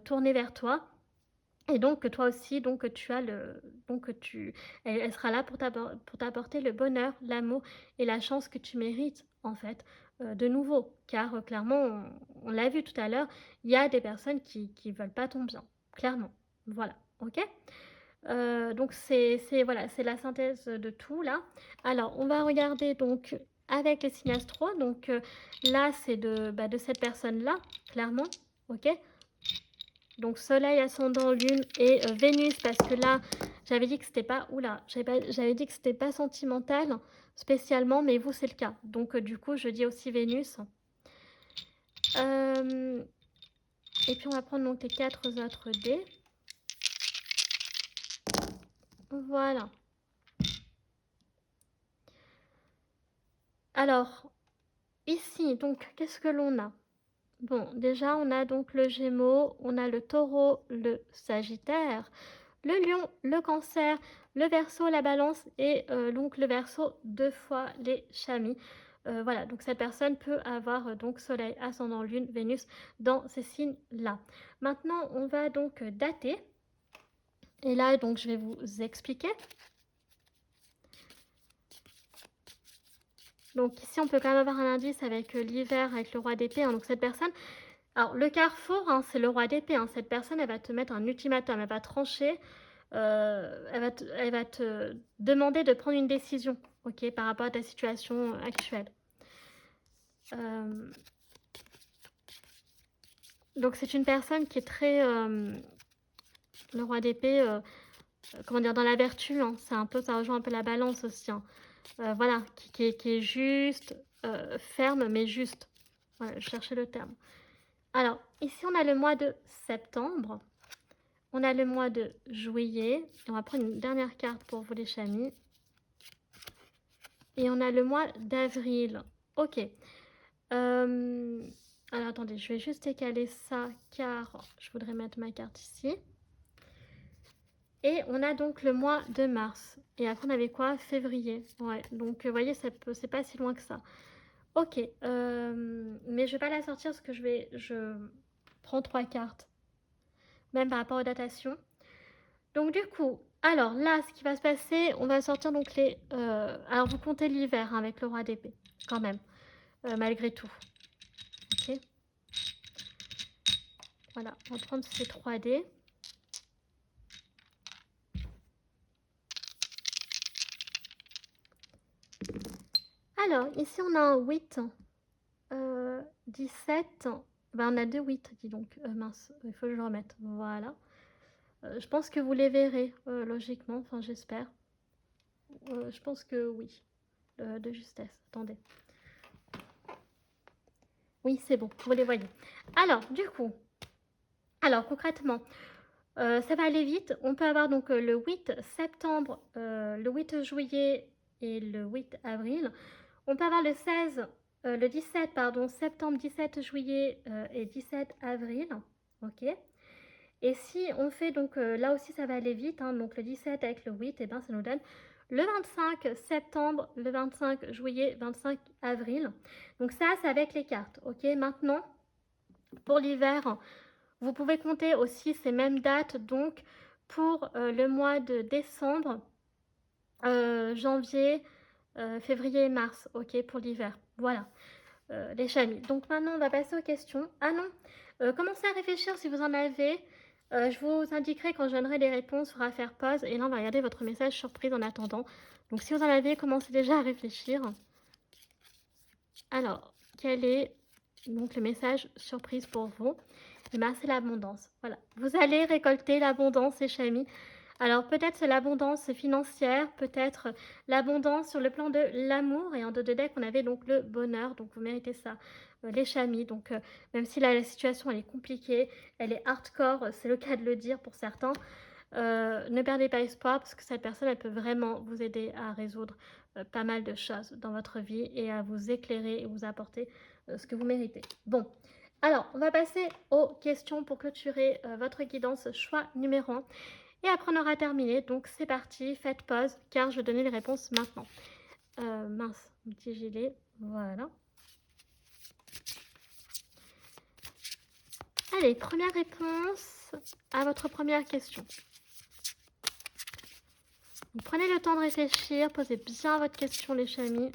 tournée vers toi. Et donc que toi aussi, donc tu as le, donc elle sera là pour t'apporter le bonheur, l'amour et la chance que tu mérites en fait de nouveau. Car clairement, on l'a vu tout à l'heure, il y a des personnes qui veulent pas ton bien, clairement. Voilà, ok. Donc voilà, c'est la synthèse de tout là. Alors on va regarder donc avec les signes astro. Donc là c'est de cette personne là, clairement, ok. Donc Soleil, ascendant, Lune et Vénus, parce que là j'avais dit que c'était pas, oula, j'avais dit que c'était pas sentimental spécialement, mais vous c'est le cas. Donc du coup je dis aussi Vénus. Et puis on va prendre donc les 4 autres dés. Voilà. Alors, ici, donc, qu'est-ce que l'on a? Bon, déjà, on a donc le Gémeaux, on a le Taureau, le Sagittaire, le Lion, le Cancer, le Verseau, la Balance et donc le Verseau 2 fois les Chamis. Voilà, donc cette personne peut avoir donc Soleil, Ascendant, Lune, Vénus dans ces signes-là. Maintenant, on va donc dater. Et là, donc, je vais vous expliquer. Donc ici, on peut quand même avoir un indice avec l'hiver, avec le roi d'épée. Donc cette personne, alors le carrefour, c'est le roi d'épée. Cette personne, elle va te mettre un ultimatum, elle va trancher, elle va te demander de prendre une décision, ok, par rapport à ta situation actuelle. Donc c'est une personne qui est très, le roi d'épée, comment dire, dans la vertu. C'est un peu, ça rejoint un peu la balance aussi. Voilà, qui est juste, ferme mais juste. Voilà, je cherchais le terme. Alors, ici, on a le mois de septembre. On a le mois de juillet. On va prendre une dernière carte pour vous les chamis. Et on a le mois d'avril. Ok. Alors attendez, je vais juste écaler ça car je voudrais mettre ma carte ici. Et on a donc le mois de mars. Et après on avait quoi? Février. Ouais, donc vous voyez, c'est pas si loin que ça. Ok, mais je vais pas la sortir parce que je prends 3 cartes. Même par rapport aux datations. Donc du coup, alors là, ce qui va se passer, on va sortir donc les... alors vous comptez l'hiver hein, avec le roi d'épée, quand même, malgré tout. Ok. Voilà, on va prendre ces 3 dés. Alors, ici on a un 8, 17, ben, on a 2 8, dis donc, mince, il faut que je le remette, voilà. Je pense que vous les verrez, logiquement, enfin j'espère. Je pense que oui, de justesse, attendez. Oui, c'est bon, vous les voyez. Alors, du coup, alors concrètement, ça va aller vite. On peut avoir donc le 8 septembre, le 8 juillet et le 8 avril. On peut avoir le 16, le 17, pardon, septembre, 17 juillet et 17 avril. Ok. Et si on fait donc, là aussi ça va aller vite, hein, donc le 17 avec le 8, et ben ça nous donne le 25 septembre, le 25 juillet, 25 avril. Donc ça, c'est avec les cartes. Ok. Maintenant, pour l'hiver, vous pouvez compter aussi ces mêmes dates, donc pour le mois de décembre, janvier, février et mars, ok, pour l'hiver. Voilà, les chamis. Donc maintenant, on va passer aux questions. Ah non, commencez à réfléchir si vous en avez. Je vous indiquerai quand je donnerai les réponses, il faudra faire pause. Et là, on va regarder votre message surprise en attendant. Donc si vous en avez, commencez déjà à réfléchir. Alors, quel est donc le message surprise pour vous? Eh ben, c'est l'abondance. Voilà. Vous allez récolter l'abondance, les chamis. Alors, peut-être c'est l'abondance financière, peut-être l'abondance sur le plan de l'amour. Et en dos de deck, on avait donc le bonheur. Donc, vous méritez ça, les chamis. Donc, même si là, la situation, elle est compliquée, elle est hardcore, c'est le cas de le dire pour certains. Ne perdez pas espoir parce que cette personne, elle peut vraiment vous aider à résoudre pas mal de choses dans votre vie et à vous éclairer et vous apporter ce que vous méritez. Bon, alors, on va passer aux questions pour clôturer votre guidance choix numéro 1. Et après, on aura terminé. Donc, c'est parti, faites pause car je vais donner les réponses maintenant. Mince, mon petit gilet, voilà. Allez, première réponse à votre première question. Donc, prenez le temps de réfléchir, posez bien votre question les chamis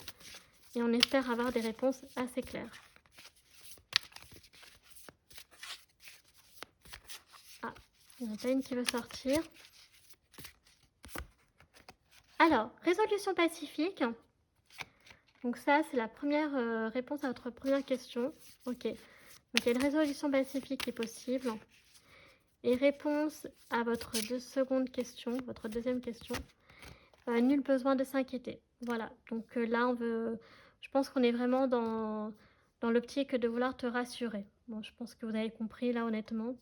et on espère avoir des réponses assez claires. Ah, il y en a pas une qui veut sortir. Alors, résolution pacifique. Donc ça, c'est la première réponse à votre première question. Ok, donc il y a une résolution pacifique qui est possible. Et réponse à votre seconde question, votre deuxième question. Nul besoin de s'inquiéter. Voilà, donc là, je pense qu'on est vraiment dans l'optique de vouloir te rassurer. Bon, je pense que vous avez compris, là, honnêtement.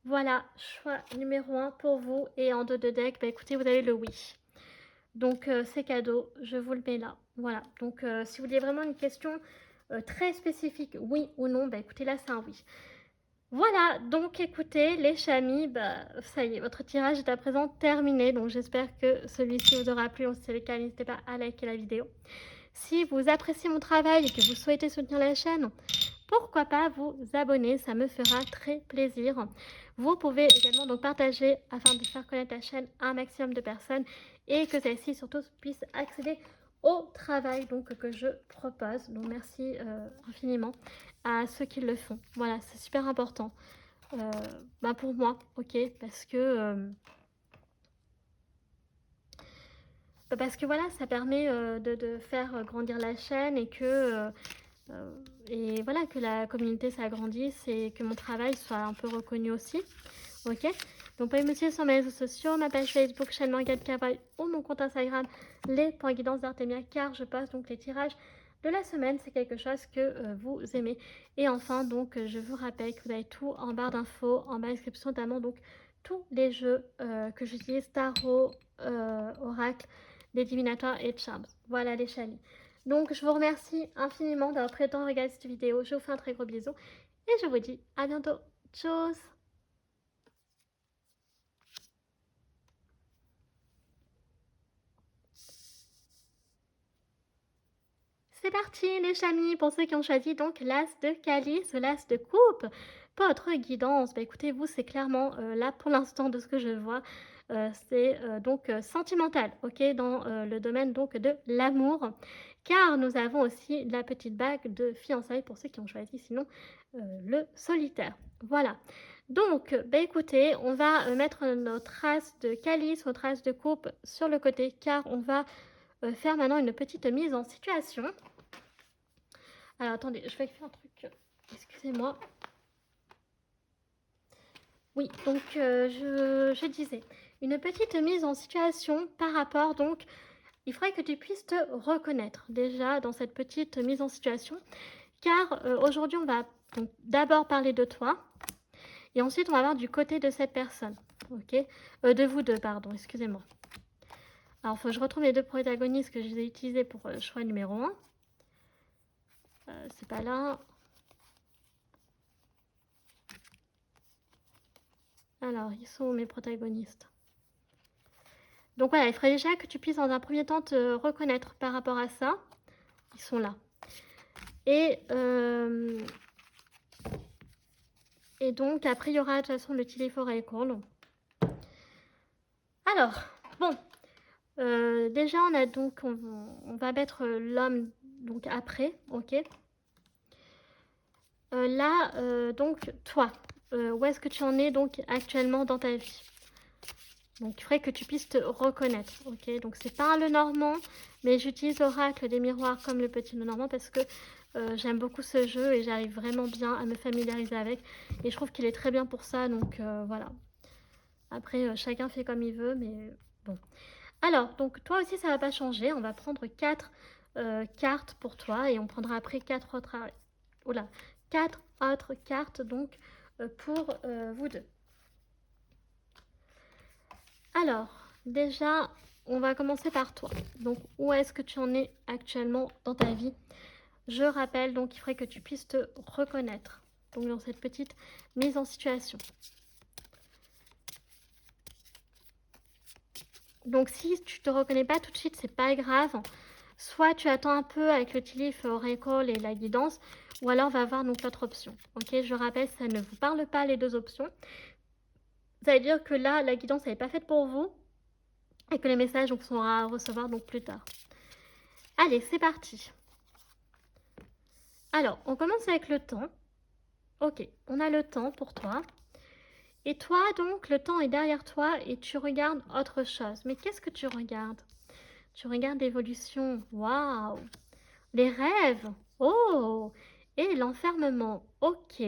Voilà, choix numéro 1 pour vous. Et en dos de deck, bah, écoutez, vous avez le oui. Donc, c'est cadeau, je vous le mets là. Voilà, donc si vous voulez vraiment une question très spécifique, oui ou non, bah écoutez, là, c'est un oui. Voilà, donc écoutez, les chamis, bah, ça y est, votre tirage est à présent terminé. Donc j'espère que celui-ci vous aura plu. Si c'est le cas, n'hésitez pas à liker la vidéo. Si vous appréciez mon travail et que vous souhaitez soutenir la chaîne, pourquoi pas vous abonner, ça me fera très plaisir. Vous pouvez également donc partager afin de faire connaître la chaîne à un maximum de personnes et que celle-ci surtout puisse accéder au travail donc, que je propose. Donc merci infiniment à ceux qui le font. Voilà, c'est super important bah pour moi, ok, parce que voilà, ça permet de faire grandir la chaîne et voilà, que la communauté s'agrandisse et que mon travail soit un peu reconnu aussi, ok. Donc, vous pouvez me suivre sur mes réseaux sociaux, ma page Facebook, chaîne Morgane Cavall ou mon compte Instagram, les points guidance d'Artemia, car je poste donc les tirages de la semaine, c'est quelque chose que vous aimez. Et enfin, donc, je vous rappelle que vous avez tout en barre d'infos, en barre description, notamment donc tous les jeux que j'utilise, Tarot, Oracle, les Divinatoires et Charms. Voilà les chalis. Donc, je vous remercie infiniment d'avoir pris le temps de regarder cette vidéo. Je vous fais un très gros bisou et je vous dis à bientôt. Tchuss! C'est parti les chamis, pour ceux qui ont choisi donc l'as de calice, l'as de coupe, votre guidance. Bah écoutez, vous c'est clairement là pour l'instant de ce que je vois, c'est donc sentimental, ok, dans le domaine donc de l'amour, car nous avons aussi la petite bague de fiançailles pour ceux qui ont choisi sinon le solitaire. Voilà. Donc, bah écoutez, on va mettre notre as de calice, notre as de coupe sur le côté, car on va faire maintenant une petite mise en situation. Alors attendez, je vais écrire un truc. Excusez-moi. Oui, donc je disais, une petite mise en situation par rapport, donc, il faudrait que tu puisses te reconnaître déjà dans cette petite mise en situation, car aujourd'hui on va donc d'abord parler de toi, et ensuite on va voir du côté de cette personne, ok, de vous deux, pardon, excusez-moi. Alors il faut que je retrouve les deux protagonistes que je les ai utilisés pour choix numéro 1. C'est pas là. Alors, ils sont où mes protagonistes? Donc voilà, il faudrait déjà que tu puisses dans un premier temps te reconnaître par rapport à ça. Ils sont là. Et donc, après, il y aura de toute façon le téléphone. Alors, bon. Déjà, on a donc, on va mettre l'homme donc après, ok. Là, donc, toi, où est-ce que tu en es donc actuellement dans ta vie? Donc, il faudrait que tu puisses te reconnaître, ok. Donc, c'est pas un Lenormand, mais j'utilise l'oracle des miroirs comme le petit Lenormand parce que j'aime beaucoup ce jeu et j'arrive vraiment bien à me familiariser avec. Et je trouve qu'il est très bien pour ça, donc voilà. Après, chacun fait comme il veut, mais bon. Alors, donc, toi aussi, ça va pas changer. On va prendre 4 cartes pour toi et on prendra après 4 autres... Oula, 4 autres cartes, donc, pour vous deux. Alors, déjà, on va commencer par toi. Donc, où est-ce que tu en es actuellement dans ta vie? Je rappelle, donc, il faudrait que tu puisses te reconnaître. Donc, dans cette petite mise en situation. Donc, si tu te reconnais pas tout de suite, c'est pas grave. Soit tu attends un peu avec le Tilif Oracle et la guidance, ou alors on va voir donc l'autre option. Ok, je rappelle, ça ne vous parle pas les deux options. Ça veut dire que là, la guidance n'est pas faite pour vous et que les messages donc, sont à recevoir donc plus tard. Allez, c'est parti. Alors, on commence avec le temps. Ok, on a le temps pour toi. Et toi, donc, le temps est derrière toi et tu regardes autre chose. Mais qu'est-ce que tu regardes? Tu regardes l'évolution. Waouh! Les rêves. Oh! Et l'enfermement. Ok,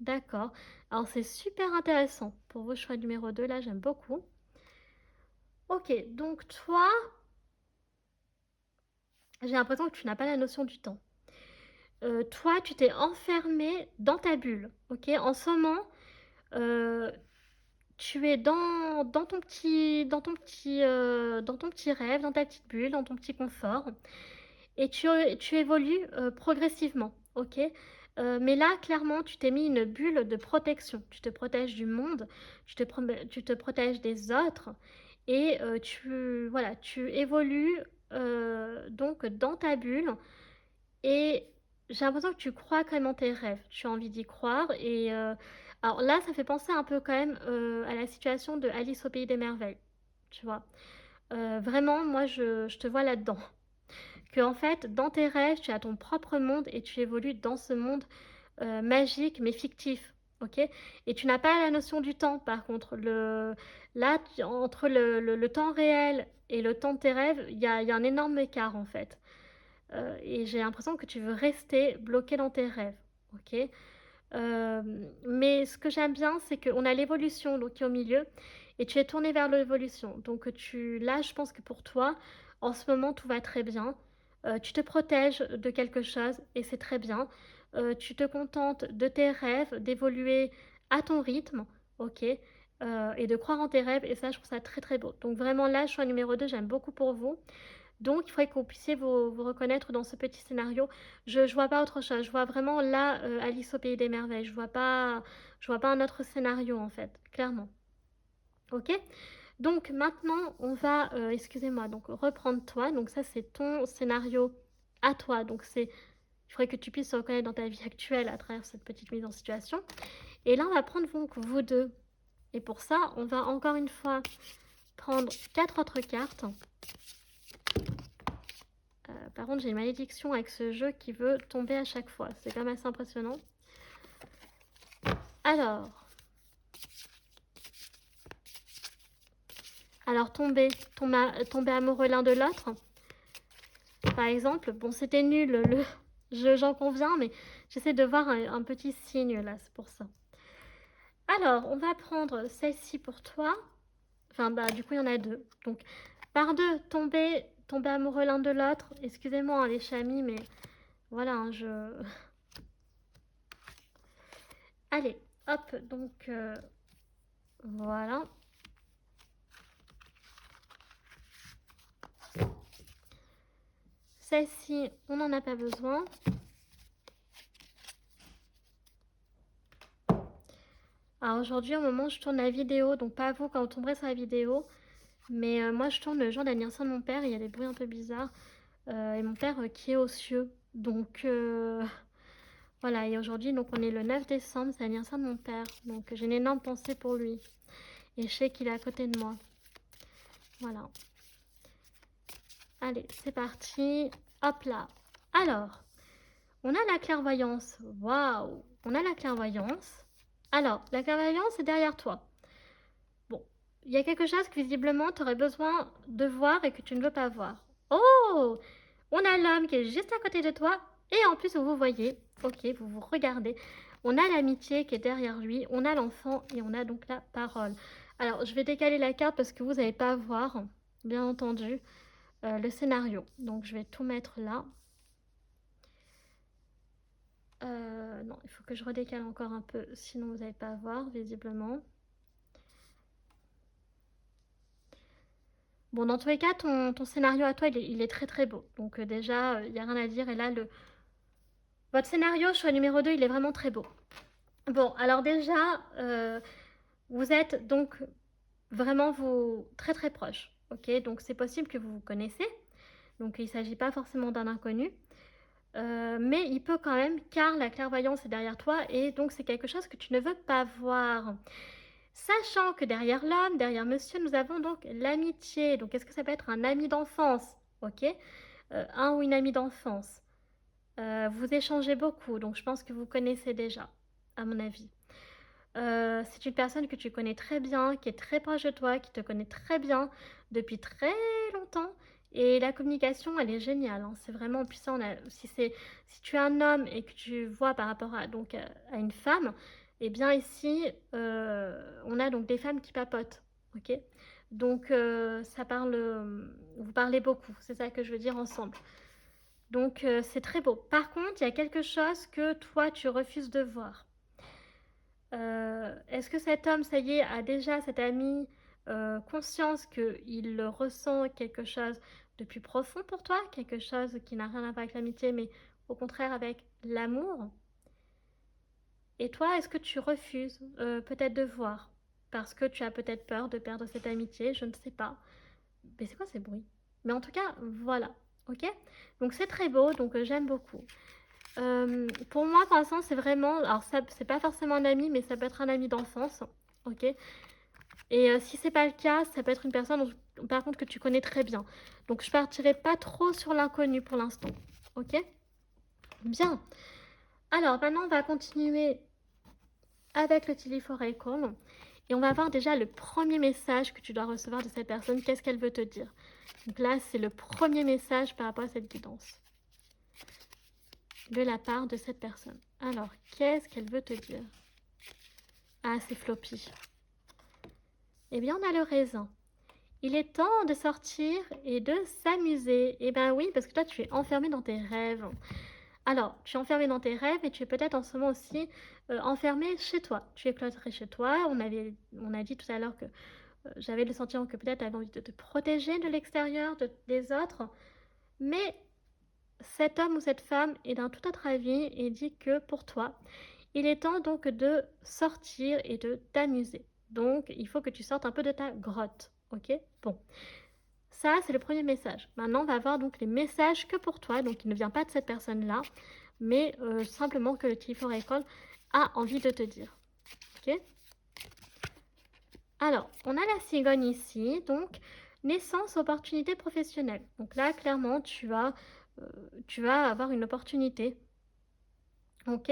d'accord. Alors, c'est super intéressant. Pour vos choix numéro 2, là, j'aime beaucoup. Ok, donc toi, j'ai l'impression que tu n'as pas la notion du temps. Toi, tu t'es enfermé dans ta bulle. Ok, en ce moment, tu es dans ton petit rêve, dans ta petite bulle, dans ton petit confort. Et tu évolues progressivement, ok. Mais là, clairement, tu t'es mis une bulle de protection. Tu te protèges du monde, tu te protèges des autres. Et voilà, tu évolues donc dans ta bulle. Et j'ai l'impression que tu crois quand même en tes rêves. Tu as envie d'y croire. Et alors là, ça fait penser un peu quand même à la situation de Alice au Pays des Merveilles. Tu vois. Vraiment, moi, je te vois là-dedans. Que en fait, dans tes rêves, tu as ton propre monde et tu évolues dans ce monde magique mais fictif. Ok. Et tu n'as pas la notion du temps, par contre. Là, entre le temps réel et le temps de tes rêves, il y a un énorme écart en fait. Et j'ai l'impression que tu veux rester bloqué dans tes rêves. Ok. Euh, mais ce que j'aime bien, c'est qu'on a l'évolution donc, qui est au milieu et tu es tourné vers l'évolution. Donc là, je pense que pour toi, en ce moment, tout va très bien. Tu te protèges de quelque chose et c'est très bien. Tu te contentes de tes rêves, d'évoluer à ton rythme, ok? Et de croire en tes rêves et ça, je trouve ça très très beau. Donc vraiment là, choix numéro 2, j'aime beaucoup pour vous. Donc il faudrait que vous puissiez vous reconnaître dans ce petit scénario. Je vois pas autre chose. Je vois vraiment là Alice au pays des merveilles. Je vois pas un autre scénario en fait, clairement. Ok? Donc maintenant, on va, excusez-moi, donc reprendre toi. Donc ça, c'est ton scénario à toi. Donc c'est, il faudrait que tu puisses se reconnaître dans ta vie actuelle à travers cette petite mise en situation. Et là, on va prendre donc vous deux. Et pour ça, on va encore une fois prendre 4 autres cartes. Par contre, j'ai une malédiction avec ce jeu qui veut tomber à chaque fois. C'est quand même assez impressionnant. Alors, tomber amoureux l'un de l'autre. Par exemple, bon, c'était nul, j'en conviens, mais j'essaie de voir un petit signe là, c'est pour ça. Alors, on va prendre celle-ci pour toi. Enfin, bah, du coup, il y en a deux. Donc, par deux, tomber amoureux l'un de l'autre. Excusez-moi, hein, les chamis, mais voilà, hein, Allez, hop, donc, voilà. Celle-ci, on n'en a pas besoin. Alors aujourd'hui, au moment où je tourne la vidéo, donc pas vous quand vous tomberez sur la vidéo, mais moi je tourne le jour d'anniversaire de mon père, il y a des bruits un peu bizarres, et mon père qui est aux cieux. Donc voilà, et aujourd'hui, donc on est le 9 décembre, c'est l'anniversaire de mon père, donc j'ai une énorme pensée pour lui. Et je sais qu'il est à côté de moi. Voilà. Allez, c'est parti. Hop là. Alors, on a la clairvoyance. Waouh! On a la clairvoyance. Alors, la clairvoyance est derrière toi. Bon, il y a quelque chose que visiblement tu aurais besoin de voir et que tu ne veux pas voir. Oh! On a l'homme qui est juste à côté de toi et en plus vous vous voyez. Ok, vous vous regardez. On a l'amitié qui est derrière lui, on a l'enfant et on a donc la parole. Alors, je vais décaler la carte parce que vous n'allez pas voir, bien entendu, le scénario. Donc, je vais tout mettre là. Non, il faut que je redécale encore un peu, sinon vous n'allez pas voir, visiblement. Bon, dans tous les cas, ton scénario à toi, il est très très beau. Donc déjà, il n'y a rien à dire. Et là, votre scénario, choix numéro 2, il est vraiment très beau. Bon, alors déjà, vous êtes donc vraiment vous très très proches. Ok, donc c'est possible que vous vous connaissez. Donc il ne s'agit pas forcément d'un inconnu. Mais il peut quand même, car la clairvoyance est derrière toi et donc c'est quelque chose que tu ne veux pas voir. Sachant que derrière l'homme, derrière monsieur, nous avons donc l'amitié. Donc est-ce que ça peut être un ami d'enfance? Ok, un ou une amie d'enfance. Vous échangez beaucoup, donc je pense que vous connaissez déjà, à mon avis. C'est une personne que tu connais très bien, qui est très proche de toi, qui te connaît très bien depuis très longtemps. Et la communication, elle est géniale, hein. C'est vraiment puissant. Si tu es un homme et que tu vois par rapport à une femme, eh bien ici, on a donc des femmes qui papotent. Ok, donc vous parlez beaucoup, c'est ça que je veux dire ensemble. Donc c'est très beau. Par contre, il y a quelque chose que toi, tu refuses de voir. Est-ce que cet homme, ça y est, a déjà, cet ami, conscience qu'il ressent quelque chose de plus profond pour toi, quelque chose qui n'a rien à voir avec l'amitié, mais au contraire avec l'amour? Et toi, est-ce que tu refuses peut-être de voir? Parce que tu as peut-être peur de perdre cette amitié, je ne sais pas. Mais c'est quoi ces bruits? Mais en tout cas, voilà. Ok? Donc c'est très beau, donc j'aime beaucoup. Pour moi, pour l'instant, c'est vraiment... Alors, ça, c'est pas forcément un ami, mais ça peut être un ami d'enfance. Ok? Et si c'est pas le cas, ça peut être une personne, par contre, que tu connais très bien. Donc, je partirai pas trop sur l'inconnu pour l'instant. Ok? Bien. Alors, maintenant, on va continuer avec le Teleforecall. Et on va voir déjà le premier message que tu dois recevoir de cette personne. Qu'est-ce qu'elle veut te dire? Donc là, c'est le premier message par rapport à cette guidance. De la part de cette personne. Alors, qu'est-ce qu'elle veut te dire? Ah, c'est floppy. Eh bien, on a le raisin. Il est temps de sortir et de s'amuser. Eh ben oui, parce que toi, tu es enfermé dans tes rêves. Alors, tu es enfermé dans tes rêves et tu es peut-être en ce moment aussi enfermé chez toi. Tu es cloîtré chez toi. On a dit tout à l'heure que j'avais le sentiment que peut-être tu avais envie de te protéger de l'extérieur, des autres. Mais cet homme ou cette femme est d'un tout autre avis et dit que pour toi, il est temps donc de sortir et de t'amuser. Donc, il faut que tu sortes un peu de ta grotte. Ok? Bon. Ça, c'est le premier message. Maintenant, on va voir donc les messages que pour toi. Donc, il ne vient pas de cette personne-là, mais simplement que le Tifo École a envie de te dire. Ok? Alors, on a la cigogne ici. Donc, naissance, opportunité professionnelle. Donc là, clairement, tu vas avoir une opportunité. Ok?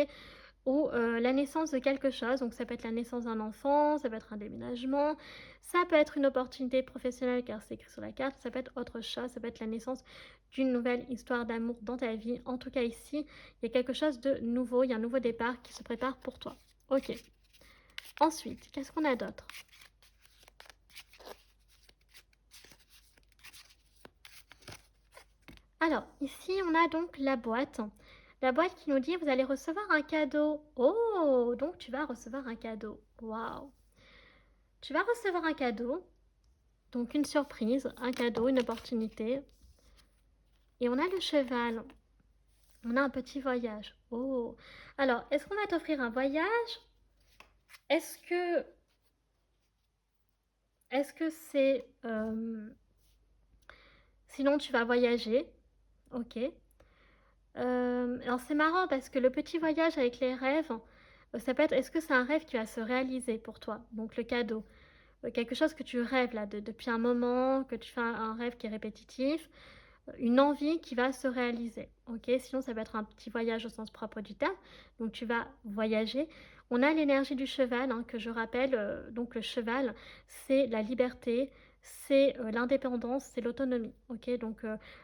Ou la naissance de quelque chose, donc ça peut être la naissance d'un enfant, ça peut être un déménagement, ça peut être une opportunité professionnelle car c'est écrit sur la carte, ça peut être autre chose, ça peut être la naissance d'une nouvelle histoire d'amour dans ta vie. En tout cas ici, il y a quelque chose de nouveau, il y a un nouveau départ qui se prépare pour toi. Ok. Ensuite, qu'est-ce qu'on a d'autre? Alors, ici, on a donc la boîte. La boîte qui nous dit, vous allez recevoir un cadeau. Oh, donc tu vas recevoir un cadeau. Waouh. Tu vas recevoir un cadeau. Donc une surprise, un cadeau, une opportunité. Et on a le cheval. On a un petit voyage. Oh. Alors, est-ce qu'on va t'offrir un voyage? Est-ce que c'est... Sinon, tu vas voyager. Ok. Alors, c'est marrant parce que le petit voyage avec les rêves, ça peut être... Est-ce que c'est un rêve qui va se réaliser pour toi? Donc, le cadeau. Quelque chose que tu rêves là depuis un moment, que tu fais un rêve qui est répétitif. Une envie qui va se réaliser. Ok, sinon ça va être un petit voyage au sens propre du terme. Donc tu vas voyager. On a l'énergie du cheval, hein, que je rappelle. Donc le cheval, c'est la liberté, c'est l'indépendance, c'est l'autonomie. Ok, donc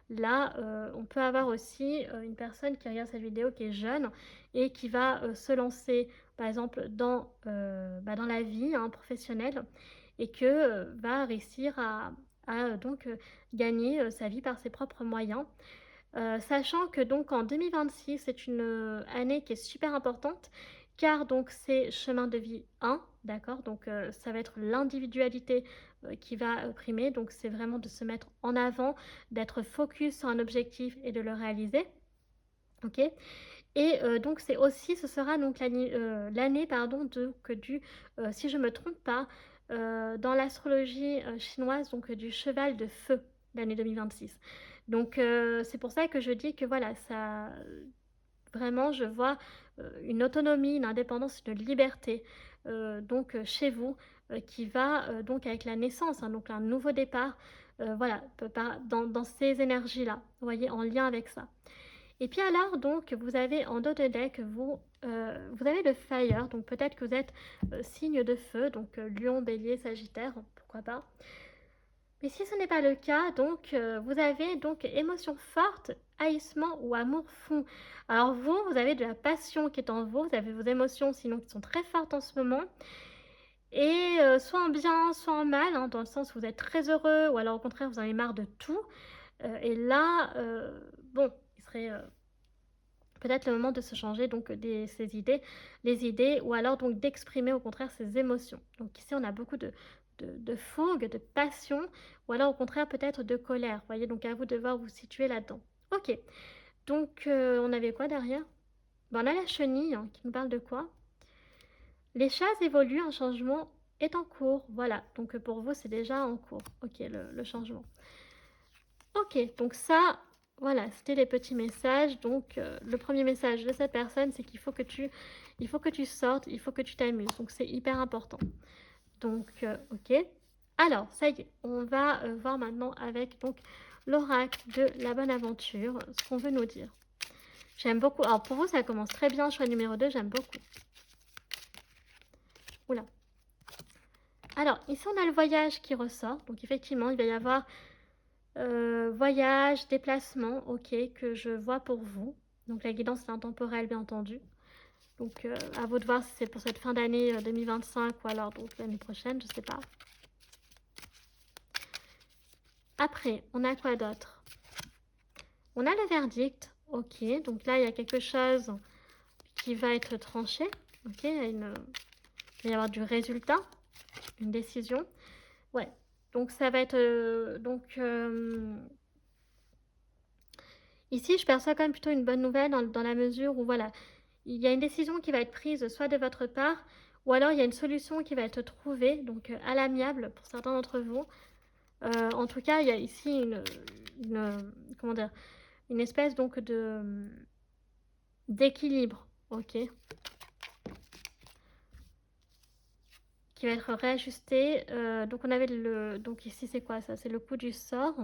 là, on peut avoir aussi une personne qui regarde cette vidéo qui est jeune et qui va se lancer, par exemple, dans la vie, hein, professionnelle et que va réussir à donc gagner sa vie par ses propres moyens. Sachant que donc en 2026, c'est une année qui est super importante car donc c'est chemin de vie 1, d'accord? Donc ça va être l'individualité qui va primer, donc c'est vraiment de se mettre en avant, d'être focus sur un objectif et de le réaliser. Ok. Et donc c'est aussi, ce sera donc l'année pardon si je me trompe pas, dans l'astrologie chinoise, donc du cheval de feu, l'année 2026. Donc c'est pour ça que je dis que voilà, ça, vraiment, je vois une autonomie, une indépendance, une liberté, donc chez vous, qui va donc avec la naissance, hein, donc un nouveau départ, voilà, dans ces énergies-là, vous voyez, en lien avec ça. Et puis alors, donc, vous avez en dos de deck, vous avez le Fire, donc peut-être que vous êtes signe de feu, donc Lion, Bélier, Sagittaire, pourquoi pas. Mais si ce n'est pas le cas, donc vous avez donc émotion forte, haïssement ou amour fou. Alors vous avez de la passion qui est en vous, vous avez vos émotions sinon qui sont très fortes en ce moment. Et soit en bien, soit en mal, hein, dans le sens où vous êtes très heureux, ou alors au contraire vous en avez marre de tout. Et là, bon, il serait peut-être le moment de se changer donc ses idées, les idées, ou alors donc d'exprimer au contraire ses émotions. Donc ici on a beaucoup de fougue, de passion, ou alors au contraire peut-être de colère. Vous voyez, donc à vous de voir vous situer là-dedans. Ok, donc on avait quoi derrière? Ben, on a la chenille hein, qui nous parle de quoi? Les chats évoluent, un changement est en cours. Voilà, donc pour vous c'est déjà en cours. Ok, le changement. Ok, donc ça, voilà, c'était les petits messages. Donc, le premier message de cette personne, c'est il faut que tu sortes, il faut que tu t'amuses. Donc, c'est hyper important. Donc, ok. Alors, ça y est, on va voir maintenant avec donc l'oracle de la bonne aventure, ce qu'on veut nous dire. J'aime beaucoup. Alors, pour vous, ça commence très bien. Choix numéro 2, j'aime beaucoup. Oula. Alors, ici, on a le voyage qui ressort. Donc, effectivement, il va y avoir voyage, déplacement, ok, que je vois pour vous. Donc la guidance est intemporelle, bien entendu. Donc à vous de voir si c'est pour cette fin d'année 2025 ou alors donc l'année prochaine, je sais pas. Après, on a quoi d'autre? On a le verdict. Ok, donc là, il y a quelque chose qui va être tranché. Ok, il va y avoir du résultat, une décision. Ouais, donc ça va être... ici, je perçois quand même plutôt une bonne nouvelle dans la mesure où, voilà, il y a une décision qui va être prise soit de votre part, ou alors il y a une solution qui va être trouvée, donc à l'amiable pour certains d'entre vous. En tout cas, il y a ici comment dire, une espèce donc d'équilibre, ok, qui va être réajusté. Donc on avait donc ici c'est quoi ça? C'est le coup du sort.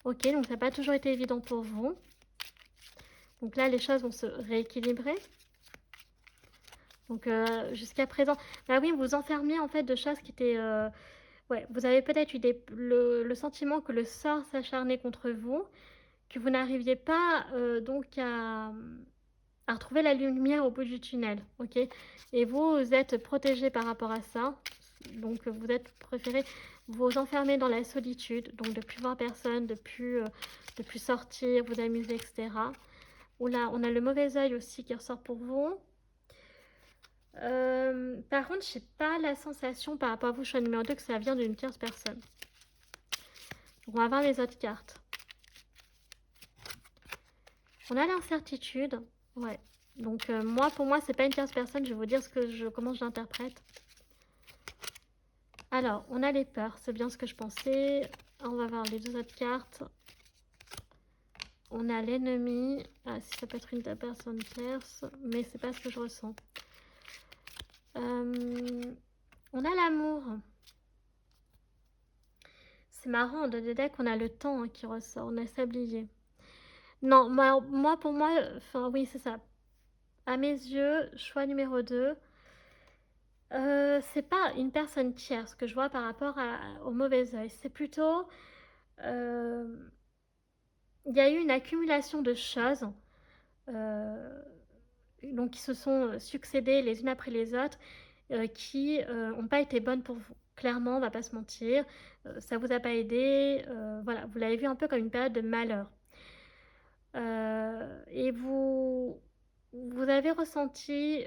Ok, donc ça n'a pas toujours été évident pour vous. Donc là, les choses vont se rééquilibrer. Donc jusqu'à présent, bah oui, vous enfermiez en fait de choses qui étaient... ouais, vous avez peut-être eu le sentiment que le sort s'acharnait contre vous, que vous n'arriviez pas donc à retrouver la lumière au bout du tunnel, ok? Et vous êtes protégé par rapport à ça, donc vous êtes préféré vous enfermer dans la solitude, donc de plus voir personne, de plus sortir, vous amuser, etc. Oula, on a le mauvais œil aussi qui ressort pour vous. Par contre, je n'ai pas la sensation par rapport à vous, choix numéro 2, que ça vient d'une tierce personne. Donc, on va voir les autres cartes. On a l'incertitude. Ouais. Donc, pour moi, c'est pas une tierce personne. Je vais vous dire comment je l'interprète. Alors, on a les peurs. C'est bien ce que je pensais. On va voir les deux autres cartes. On a l'ennemi. Ah, si ça peut être une personne tierce. Mais c'est pas ce que je ressens. On a l'amour. C'est marrant, dans les decks, on a le temps hein, qui ressort. On a sablier. Non, pour moi, enfin oui, c'est ça. À mes yeux, choix numéro 2, c'est pas une personne tierce que je vois par rapport au mauvais œil. C'est plutôt, il y a eu une accumulation de choses, donc qui se sont succédées les unes après les autres, qui n'ont pas été bonnes pour vous. Clairement, on va pas se mentir, ça vous a pas aidé. Voilà, vous l'avez vu un peu comme une période de malheur. Et vous avez ressenti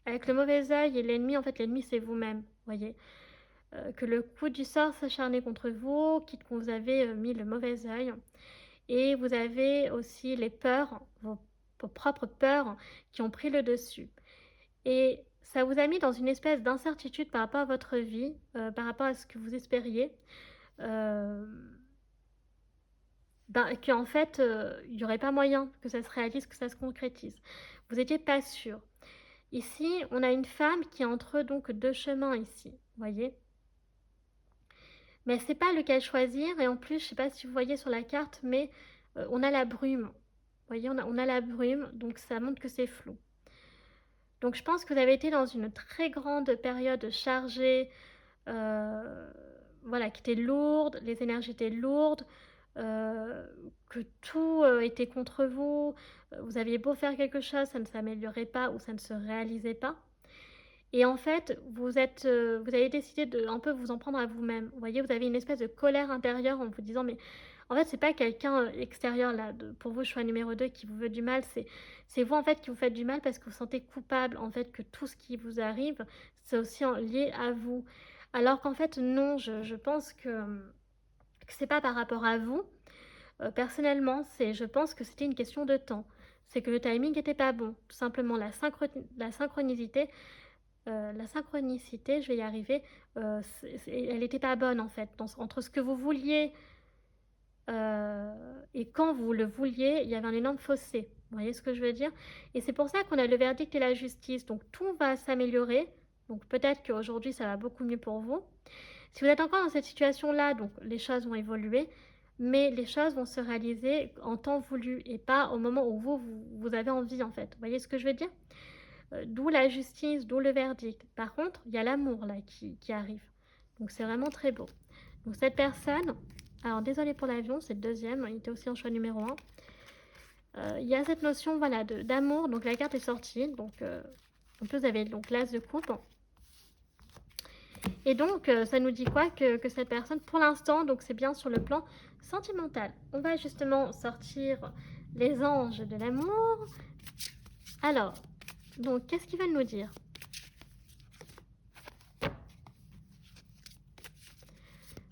avec le mauvais œil et l'ennemi, en fait l'ennemi c'est vous-même, voyez, que le coup du sort s'acharnait contre vous, quitte qu'on vous avez mis le mauvais œil, et vous avez aussi les peurs, vos propres peurs qui ont pris le dessus. Et ça vous a mis dans une espèce d'incertitude par rapport à votre vie, par rapport à ce que vous espériez. Qu'en fait, il n'y aurait pas moyen que ça se réalise, que ça se concrétise. Vous n'étiez pas sûr. Ici, on a une femme qui est entre donc deux chemins ici, voyez. Mais c'est pas lequel choisir, et en plus, je ne sais pas si vous voyez sur la carte, mais on a la brume. Vous voyez, on a la brume, donc ça montre que c'est flou. Donc je pense que vous avez été dans une très grande période chargée, voilà, qui était lourde, les énergies étaient lourdes, que tout était contre vous, vous aviez beau faire quelque chose, ça ne s'améliorait pas ou ça ne se réalisait pas. Et en fait, vous avez décidé de un peu vous en prendre à vous-même. Vous voyez, vous avez une espèce de colère intérieure en vous disant, mais en fait, c'est pas quelqu'un extérieur là, pour vous, choix numéro 2, qui vous veut du mal, c'est vous en fait qui vous faites du mal parce que vous sentez coupable en fait que tout ce qui vous arrive, c'est aussi lié à vous. Alors qu'en fait, non, je pense que c'est pas par rapport à vous. Personnellement, je pense que c'était une question de temps. C'est que le timing n'était pas bon. Tout simplement, la synchronicité, je vais y arriver, elle n'était pas bonne en fait. Entre ce que vous vouliez et quand vous le vouliez, il y avait un énorme fossé. Vous voyez ce que je veux dire? Et c'est pour ça qu'on a le verdict et la justice. Donc tout va s'améliorer. Donc peut-être qu'aujourd'hui, ça va beaucoup mieux pour vous. Si vous êtes encore dans cette situation-là, donc les choses vont évoluer, mais les choses vont se réaliser en temps voulu et pas au moment où vous avez envie en fait. Vous voyez ce que je veux dire? D'où la justice, d'où le verdict. Par contre, il y a l'amour là qui arrive. Donc c'est vraiment très beau. Donc cette personne, alors désolé pour l'avion, c'est le deuxième, il était aussi en choix numéro 1. Il y a cette notion voilà, d'amour, donc la carte est sortie, donc en plus vous avez donc l'as de coupe. Et donc, ça nous dit quoi que cette personne, pour l'instant, donc c'est bien sur le plan sentimental. On va justement sortir les anges de l'amour. Alors, donc, qu'est-ce qu'ils veulent nous dire?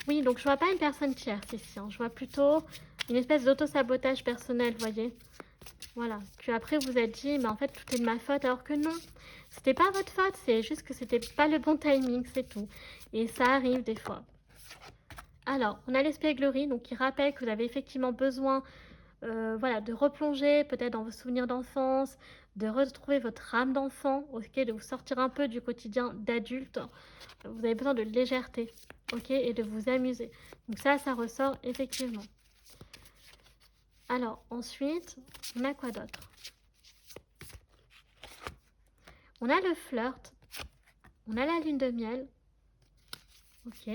Oui, donc je vois pas une personne tierce ici, hein. Je vois plutôt une espèce d'auto-sabotage personnel, vous voyez. Voilà, que après vous êtes dit, mais en fait tout est de ma faute, alors que non. C'était pas votre faute, c'est juste que c'était pas le bon timing, c'est tout. Et ça arrive des fois. Alors, on a l'espièglerie, donc qui rappelle que vous avez effectivement besoin voilà, de replonger peut-être dans vos souvenirs d'enfance, de retrouver votre âme d'enfant, ok, de vous sortir un peu du quotidien d'adulte. Vous avez besoin de légèreté, ok, et de vous amuser. Donc ça ressort effectivement. Alors, ensuite, on a quoi d'autre? On a le flirt, on a la lune de miel, ok.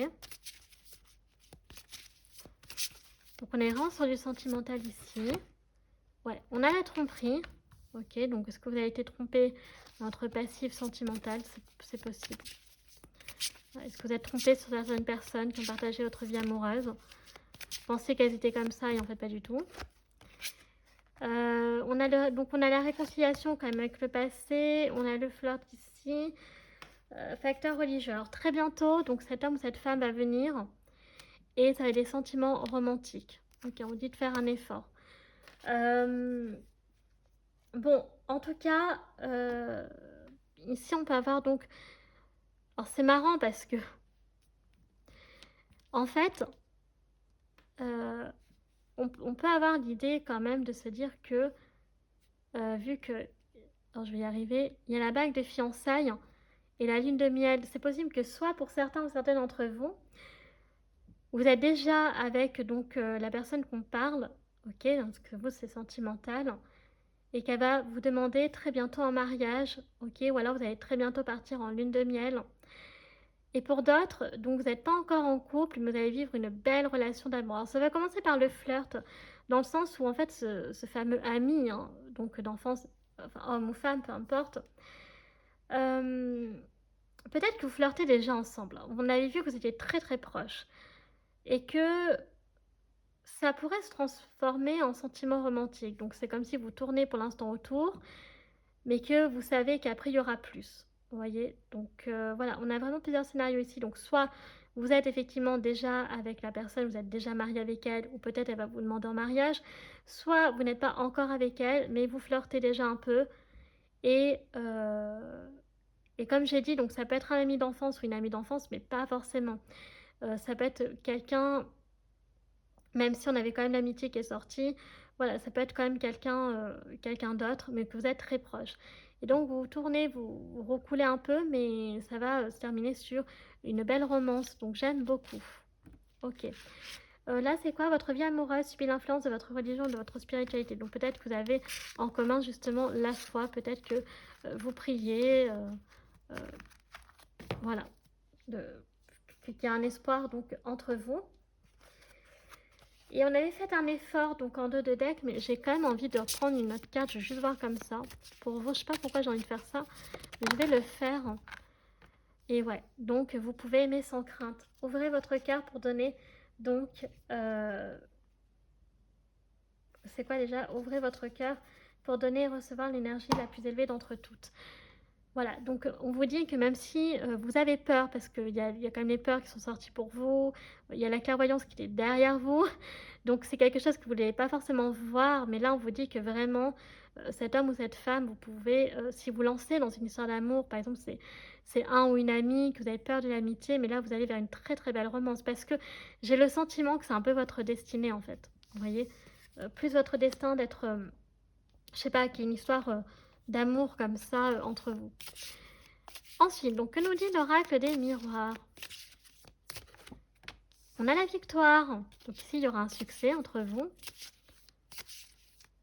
Donc on est vraiment sur du sentimental ici. Ouais, on a la tromperie, ok. Donc est-ce que vous avez été trompé entre passif sentimental? C'est possible. Est-ce que vous êtes trompé sur certaines personnes qui ont partagé votre vie amoureuse? Vous pensez qu'elles étaient comme ça et en fait pas du tout. Donc on a la réconciliation quand même avec le passé, on a le flirt ici. Facteur religieux. Alors très bientôt, donc cet homme ou cette femme va venir et ça va être des sentiments romantiques. Ok, on vous dit de faire un effort. Bon, en tout cas, ici on peut avoir donc... Alors c'est marrant parce que, en fait, on peut avoir l'idée quand même de se dire que, vu que... Alors je vais y arriver, il y a la bague de fiançailles et la lune de miel. C'est possible que soit pour certains ou certaines d'entre vous, vous êtes déjà avec donc la personne qu'on parle, ok, parce que vous c'est sentimental, et qu'elle va vous demander très bientôt en mariage, ok, ou alors vous allez très bientôt partir en lune de miel. Et pour d'autres, donc vous n'êtes pas encore en couple, mais vous allez vivre une belle relation d'amour. Alors ça va commencer par le flirt, dans le sens où en fait ce fameux ami, hein, donc d'enfance, enfin homme ou femme, peu importe, peut-être que vous flirtez déjà ensemble. On avait vu que vous étiez très très proches. Et que ça pourrait se transformer en sentiment romantique. Donc c'est comme si vous tournez pour l'instant autour, mais que vous savez qu'après il y aura plus. Vous voyez? Donc voilà, on a vraiment plusieurs scénarios ici. Donc soit vous êtes effectivement déjà avec la personne, vous êtes déjà marié avec elle, ou peut-être elle va vous demander en mariage. Soit vous n'êtes pas encore avec elle, mais vous flirtez déjà un peu. Et comme j'ai dit, donc ça peut être un ami d'enfance ou une amie d'enfance, mais pas forcément. Ça peut être quelqu'un, même si on avait quand même l'amitié qui est sortie, voilà, ça peut être quand même quelqu'un d'autre, mais que vous êtes très proche. Et donc vous tournez, vous recoulez un peu, mais ça va se terminer sur une belle romance. Donc j'aime beaucoup. Ok. Là, c'est quoi? Votre vie amoureuse subit l'influence de votre religion, de votre spiritualité. Donc peut-être que vous avez en commun justement la foi, peut-être que vous priez, voilà, qu'il y a un espoir donc entre vous. Et on avait fait un effort donc en 2 de deck, mais j'ai quand même envie de reprendre une autre carte. Je vais juste voir comme ça. Pour vous, je sais pas pourquoi j'ai envie de faire ça, mais je vais le faire. Et ouais, donc vous pouvez aimer sans crainte. Ouvrez votre cœur pour donner donc... c'est quoi déjà? Ouvrez votre cœur pour donner et recevoir l'énergie la plus élevée d'entre toutes. Voilà, donc on vous dit que même si vous avez peur, parce qu'il y a quand même les peurs qui sont sorties pour vous, il y a la clairvoyance qui est derrière vous, donc c'est quelque chose que vous n'allez pas forcément voir, mais là on vous dit que vraiment, cet homme ou cette femme, vous pouvez, si vous lancez dans une histoire d'amour, par exemple c'est un ou une amie, que vous avez peur de l'amitié, mais là vous allez vers une très très belle romance, parce que j'ai le sentiment que c'est un peu votre destinée en fait, vous voyez, plus votre destin d'être, je sais pas, qu'il y ait une histoire... d'amour comme ça entre vous. Ensuite, donc que nous dit l'oracle des miroirs? On a la victoire. Donc ici, il y aura un succès entre vous.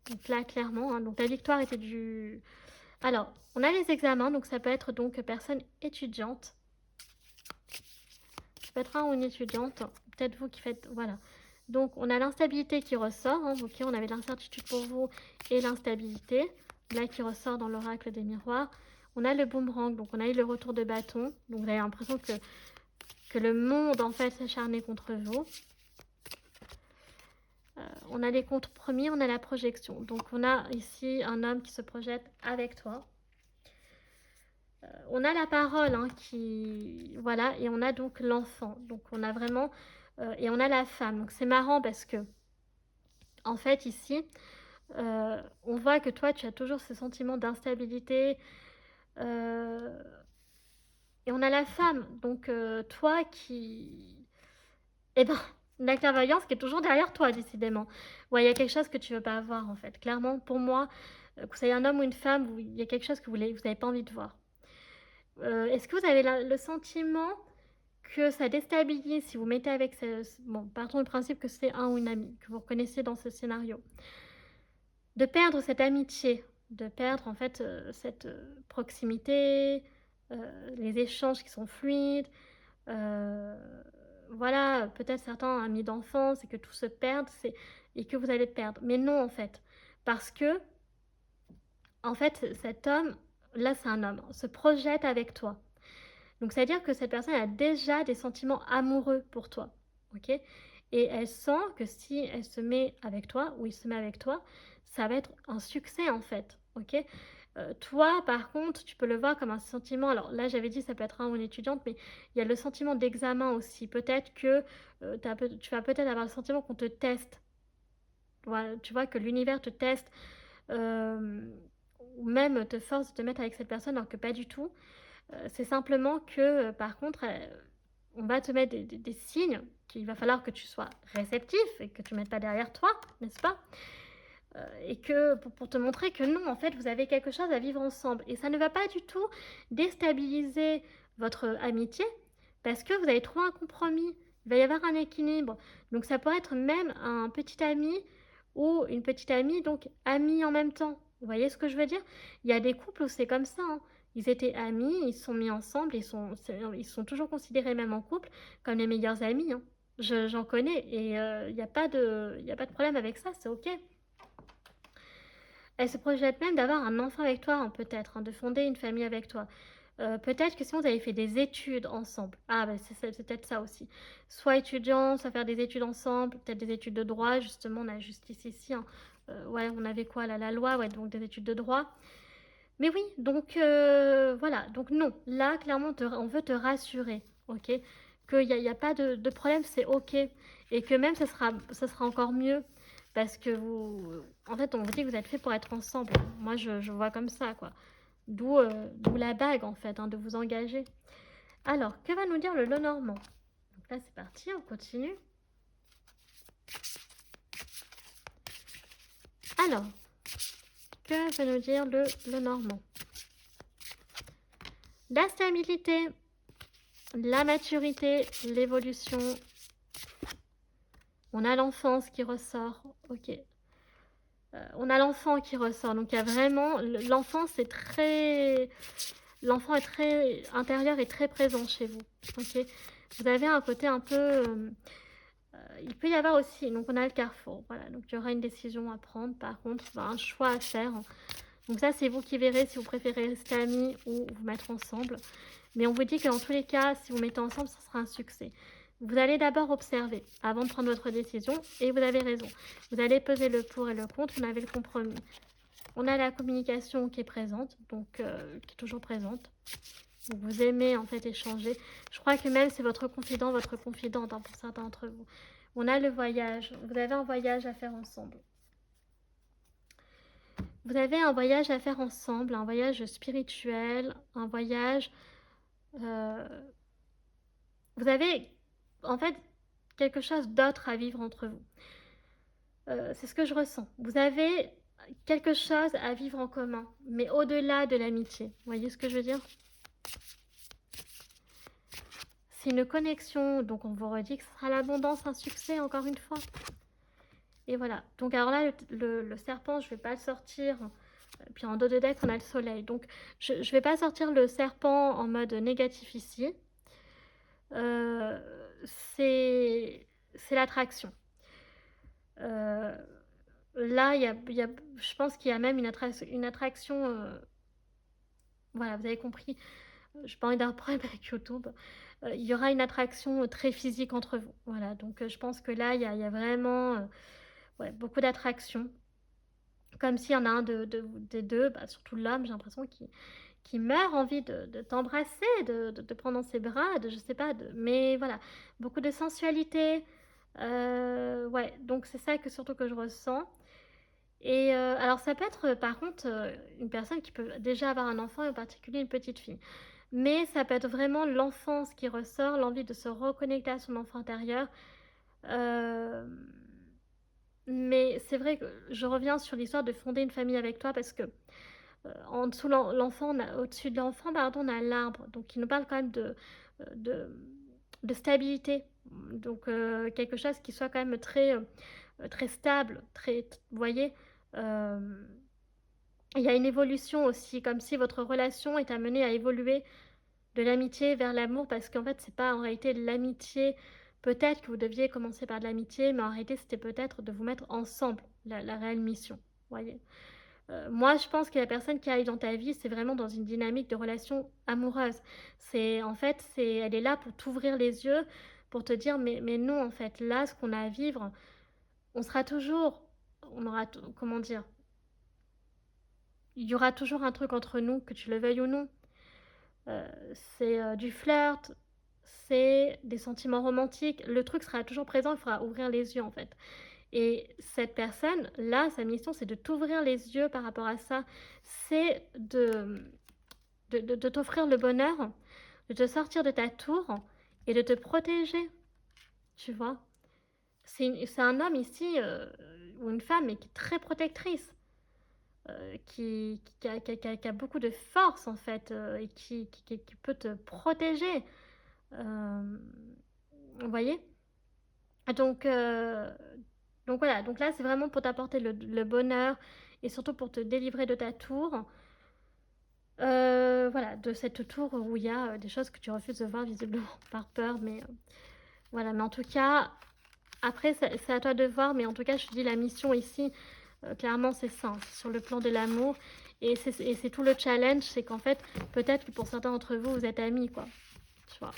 Donc là, clairement, hein, donc la victoire était du... Alors, on a les examens, donc ça peut être donc personne étudiante. Ça peut être un ou une étudiante. Peut-être vous qui faites... Voilà. Donc, on a l'instabilité qui ressort. Hein, ok, on avait l'incertitude pour vous et l'instabilité. Là, qui ressort dans l'oracle des miroirs. On a le boomerang, donc on a eu le retour de bâton. Donc, vous avez l'impression que que le monde en fait s'acharnait contre vous. On a les compromis, on a la projection. Donc on a ici un homme qui se projette avec toi. On a la parole hein, qui... Voilà, et on a donc l'enfant. Donc on a vraiment... et on a la femme. Donc c'est marrant parce que, en fait, ici, on voit que toi, tu as toujours ce sentiment d'instabilité. Et on a la femme. Donc toi qui... Eh ben, la clairvoyance qui est toujours derrière toi, décidément. Ouais, il y a quelque chose que tu veux pas avoir, en fait. Clairement, pour moi, que vous soyez un homme ou une femme, il y a quelque chose que vous n'avez pas envie de voir. Est-ce que vous avez le sentiment que ça déstabilise si vous mettez avec... Bon, partons du principe que c'est un ou une amie, que vous reconnaissez dans ce scénario. De perdre cette amitié, de perdre, en fait, cette proximité, les échanges qui sont fluides, voilà, peut-être certains amis d'enfance et que tout se perde et que vous allez perdre. Mais non, en fait. Parce que, en fait, cet homme, là, c'est un homme, se projette avec toi. Donc, c'est-à-dire que cette personne a déjà des sentiments amoureux pour toi. Ok? Et elle sent que si elle se met avec toi, ou il se met avec toi, ça va être un succès, en fait. Ok? Toi, par contre, tu peux le voir comme un sentiment. Alors là, j'avais dit ça peut être un ou une étudiante, mais il y a le sentiment d'examen aussi. Peut-être que tu vas peut-être avoir le sentiment qu'on te teste. Voilà, tu vois que l'univers te teste, ou même te force de te mettre avec cette personne, alors que pas du tout. C'est simplement que, par contre, on va te mettre des signes qu'il va falloir que tu sois réceptif et que tu ne mettes pas derrière toi, n'est-ce pas? Et que pour te montrer que non, en fait, vous avez quelque chose à vivre ensemble. Et ça ne va pas du tout déstabiliser votre amitié parce que vous avez trouvé un compromis. Il va y avoir un équilibre. Donc ça pourrait être même un petit ami ou une petite amie, donc amis en même temps. Vous voyez ce que je veux dire? Il y a des couples où c'est comme ça, hein. Ils étaient amis, ils se sont mis ensemble, ils sont toujours considérés même en couple comme les meilleurs amis, hein. J'en connais et il n'y a pas de problème avec ça, c'est ok. Elle se projette même d'avoir un enfant avec toi, hein, peut-être, hein, de fonder une famille avec toi. Peut-être que si vous avez fait des études ensemble, ah ben c'est peut-être ça aussi. Soit étudiant, soit faire des études ensemble, peut-être des études de droit, justement, on a justice ici, hein. Ouais, on avait quoi là, la loi, ouais, donc des études de droit. Mais oui, donc voilà, donc non, là, clairement, on veut te rassurer, ok? Qu'il n'y a pas de problème, c'est ok. Et que même, ça sera encore mieux. Parce que vous... En fait, on vous dit que vous êtes fait pour être ensemble. Moi, je vois comme ça, quoi. D'où la bague, en fait, hein, de vous engager. Alors, que va nous dire le Lenormand? Donc là, c'est parti, on continue. Alors, que va nous dire le Lenormand? La stabilité, la maturité, l'évolution. On a l'enfance qui ressort, ok. On a l'enfant qui ressort, donc il y a vraiment... L'enfant, c'est très... L'enfant est très intérieur et très présent chez vous, ok. Vous avez un côté un peu... il peut y avoir aussi... Donc on a le carrefour, voilà. Donc il y aura une décision à prendre, par contre, un choix à faire. Donc ça, c'est vous qui verrez si vous préférez rester amis ou vous mettre ensemble. Mais on vous dit que dans tous les cas, si vous mettez ensemble, ça sera un succès. Vous allez d'abord observer avant de prendre votre décision et vous avez raison. Vous allez peser le pour et le contre, on avait le compromis. On a la communication qui est présente, donc qui est toujours présente. Donc vous aimez en fait échanger. Je crois que même c'est votre confident, votre confidente hein, pour certains d'entre vous. On a le voyage. Vous avez un voyage à faire ensemble. Vous avez un voyage à faire ensemble, un voyage spirituel, un voyage... vous avez en fait quelque chose d'autre à vivre entre vous. C'est ce que je ressens. Vous avez quelque chose à vivre en commun, mais au-delà de l'amitié. Vous voyez ce que je veux dire? C'est une connexion, donc on vous redit que ce sera l'abondance, un succès, encore une fois. Et voilà. Donc alors là, le serpent, je ne vais pas le sortir. Puis en dos de deck, on a le soleil. Donc je ne vais pas sortir le serpent en mode négatif ici. C'est l'attraction. Là, je pense qu'il y a même une attraction, voilà, vous avez compris. j'ai pas envie d'avoir de problème avec YouTube, il y aura une attraction, très physique entre vous. Voilà, donc je pense que là, il y a vraiment, ouais, beaucoup d'attraction. Comme s'il y en a un des 2, bah, surtout l'homme, j'ai l'impression qui meurt, envie de t'embrasser, de te prendre dans ses bras, de je sais pas, mais voilà, beaucoup de sensualité, ouais, donc c'est ça que surtout que je ressens. Et alors ça peut être, par contre, une personne qui peut déjà avoir un enfant et en particulier une petite fille. Mais ça peut être vraiment l'enfance qui ressort, l'envie de se reconnecter à son enfant intérieur. Hem, mais c'est vrai que je reviens sur l'histoire de fonder une famille avec toi parce que, en dessous l'enfant, on a au-dessus de l'enfant, pardon, on a l'arbre, donc il nous parle quand même de de stabilité. Donc quelque chose qui soit quand même très stable, très vous voyez? Hem, il y a une évolution aussi, comme si votre relation est amenée à évoluer de l'amitié vers l'amour parce qu'en fait, c'est pas en réalité de l'amitié. Peut-être que vous deviez commencer par de l'amitié, mais en réalité, c'était peut-être de vous mettre ensemble, la réelle mission, vous voyez? Moi, je pense que la personne qui arrive dans ta vie, c'est vraiment dans une dynamique de relation amoureuse. C'est en fait, elle est là pour t'ouvrir les yeux, pour te dire: «Mais non, en fait, là, ce qu'on a à vivre, on sera toujours on aura t comment dire? Il y aura toujours un truc entre nous, que tu le veuilles ou non». Heu, c'est, du flirt, c'est des sentiments romantiques. Le truc sera toujours présent, il faudra ouvrir les yeux, en fait. Et cette personne-là, sa mission, c'est de t'ouvrir les yeux par rapport à ça. C'est de t'offrir le bonheur, de te sortir de ta tour et de te protéger, tu vois? C'est un homme ici, ou une femme, mais qui est très protectrice, qui a beaucoup de force, en fait, et qui peut te protéger. Hem, vous voyez? Donc heu, donc voilà, donc là, c'est vraiment pour t'apporter le bonheur et surtout pour te délivrer de ta tour. Voilà, de cette tour où il y a, des choses que tu refuses de voir visiblement par peur, mais voilà, mais en tout cas, après c'est à toi de voir, mais en tout cas, je te dis la mission ici, clairement, c'est ça, hein, c'est sur le plan de l'amour et c'est tout le challenge, c'est qu'en fait, peut-être que pour certains d'entre vous, vous êtes amis, quoi, tu vois?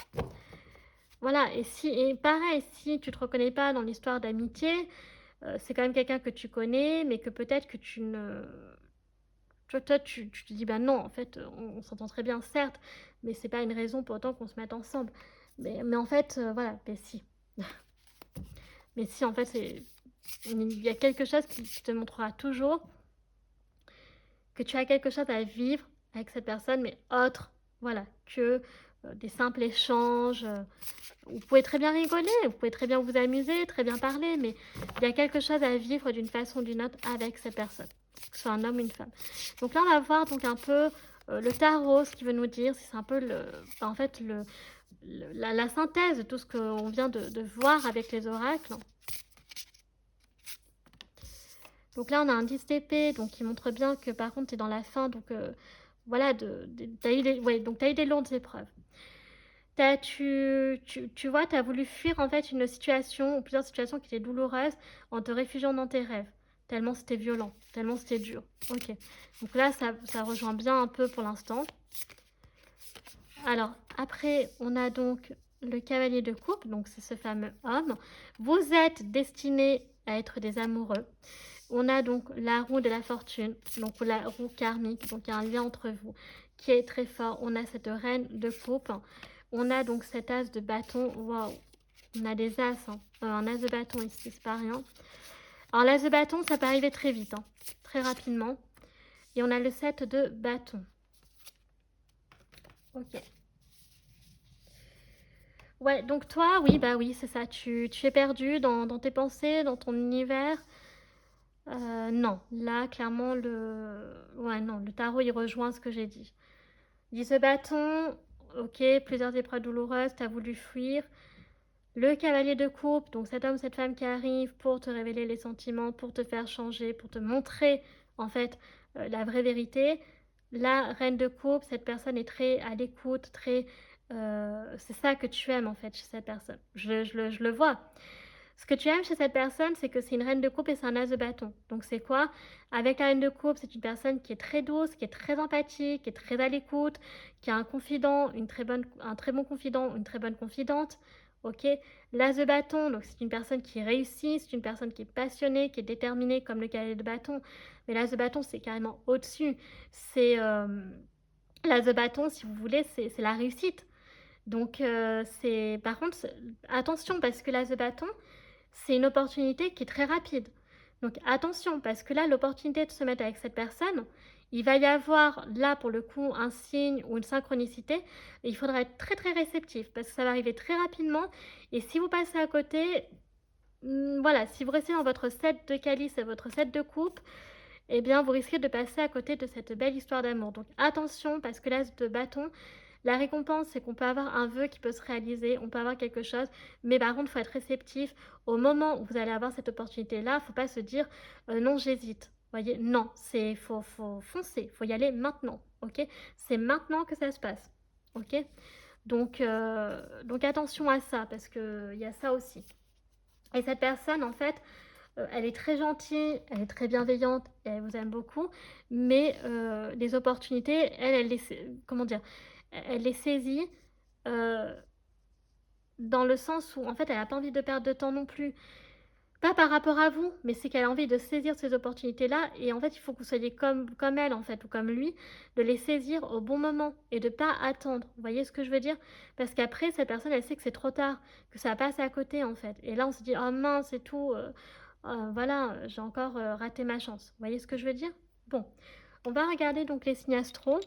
Voilà et pareil, si tu te reconnais pas dans l'histoire d'amitié, c'est quand même quelqu'un que tu connais, mais que peut-être que tu ne toi tu te dis: «Bah non, en fait, on s'entend très bien certes, mais c'est pas une raison pour autant qu'on se mette ensemble». Mais en fait, voilà, mais si. Mais si, en fait, il y a quelque chose qui te montrera toujours que tu as quelque chose à vivre avec cette personne, mais autre, voilà, que, des simples échanges, vous pouvez très bien rigoler, vous pouvez très bien vous amuser, très bien parler, mais il y a quelque chose à vivre d'une façon ou d'une autre avec cette personne, que ce soit un homme ou une femme. Donc là, on va voir donc un peu, le tarot, ce qu'il veut nous dire, c'est un peu en fait, la synthèse de tout ce qu'on vient de voir avec les oracles. Donc là, on a un 10 d'épée, donc qui montre bien que par contre, tu es dans la fin, donc voilà, tu as eu des ouais, donc tu as eu des lourdes épreuves. Tu vois, tu as voulu fuir en fait une situation ou plusieurs situations qui étaient douloureuses en te réfugiant dans tes rêves. Tellement c'était violent, tellement c'était dur. OK. Donc là, ça rejoint bien un peu pour l'instant. Alors, après, on a donc le cavalier de coupe, donc c'est ce fameux homme. Vous êtes destinés à être des amoureux. On a donc la roue de la fortune, donc la roue karmique, donc il y a un lien entre vous qui est très fort. On a cette reine de coupe. On a donc cet as de bâton. Waouh! On a des as, hein. Un as de bâton ici, c'est pas rien. Alors l'as de bâton, ça peut arriver très vite, hein, très rapidement. Et on a le 7 de bâton. Ok. Ouais, donc toi, oui, bah oui, c'est ça. Tu es perdu dans tes pensées, dans ton univers. Non, là, clairement, ouais, non, le tarot, il rejoint ce que j'ai dit. 10 de bâton, ok, plusieurs épreuves douloureuses, tu as voulu fuir. Le cavalier de coupe, donc cet homme, cette femme qui arrive pour te révéler les sentiments, pour te faire changer, pour te montrer, en fait, la vraie vérité. La reine de coupe, cette personne est très à l'écoute, très... c'est ça que tu aimes, en fait, chez cette personne. Je le vois. Ce que tu aimes chez cette personne, c'est que c'est une reine de coupe et c'est un as de bâton. Donc c'est quoi? Avec la reine de coupe, c'est une personne qui est très douce, qui est très empathique, qui est très à l'écoute, qui a un confident, un très bon confident, une très bonne confidente. Ok? L'as de bâton, donc c'est une personne qui réussit, c'est une personne qui est passionnée, qui est déterminée comme le cavalier de bâton. Mais l'as de bâton, c'est carrément au-dessus. C'est l'as de bâton, si vous voulez, c'est la réussite. Donc par contre, attention parce que l'as de bâton, c'est une opportunité qui est très rapide. Donc attention, parce que là, l'opportunité de se mettre avec cette personne, il va y avoir là pour le coup un signe ou une synchronicité, et il faudra être très très réceptif parce que ça va arriver très rapidement. Et si vous passez à côté, voilà, si vous restez dans votre set de calice et votre set de coupe, eh bien vous risquez de passer à côté de cette belle histoire d'amour. Donc attention, parce que l'as de bâton, la récompense, c'est qu'on peut avoir un vœu qui peut se réaliser, on peut avoir quelque chose, mais par contre, il faut être réceptif. Au moment où vous allez avoir cette opportunité-là, il ne faut pas se dire non, j'hésite. Voyez, non, faut foncer, il faut y aller maintenant, ok? C'est maintenant que ça se passe, ok? Donc attention à ça, parce qu'il y a ça aussi. Et cette personne, en fait, elle est très gentille, elle est très bienveillante, et elle vous aime beaucoup, mais les opportunités, comment dire, elle les saisit euh, dans le sens où, en fait, elle n'a pas envie de perdre de temps non plus. Pas par rapport à vous, mais c'est qu'elle a envie de saisir ces opportunités-là, et en fait, il faut que vous soyez comme elle, en fait, ou comme lui, de les saisir au bon moment, et de ne pas attendre. Vous voyez ce que je veux dire? Parce qu'après, cette personne, elle sait que c'est trop tard, que ça passe à côté, en fait. Et là, on se dit, oh mince, c'est tout, voilà, j'ai encore raté ma chance. Vous voyez ce que je veux dire? Bon, on va regarder donc les signes astro,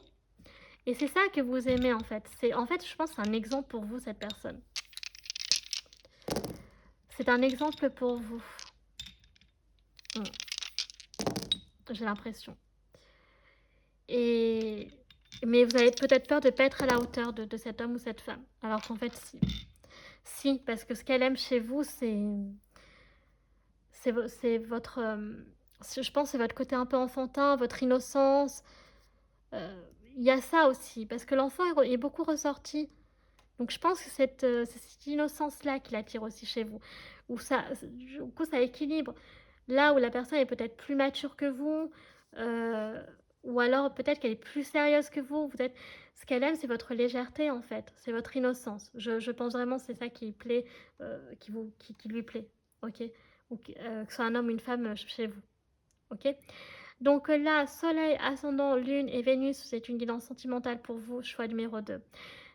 et c'est ça que vous aimez, en fait. En fait, je pense que c'est un exemple pour vous, cette personne. C'est un exemple pour vous. J'ai l'impression. Mais vous avez peut-être peur de ne pas être à la hauteur de cet homme ou cette femme. Alors qu'en fait, si. Si, parce que ce qu'elle aime chez vous, c'est votre... je pense c'est votre côté un peu enfantin, votre innocence. Il y a ça aussi, parce que l'enfant est beaucoup ressorti. Donc je pense que c'est cette innocence-là qui l'attire aussi chez vous. Du coup, ça équilibre. Là où la personne est peut-être plus mature que vous, euh, ou alors peut-être qu'elle est plus sérieuse que vous. Ce qu'elle aime, c'est votre légèreté en fait, c'est votre innocence. Je pense vraiment que c'est ça qui plaît, qui lui plaît, ok? Ou que ce soit un homme ou une femme chez vous, ok? Donc là, Soleil, Ascendant, Lune et Vénus, c'est une guidance sentimentale pour vous, choix numéro 2.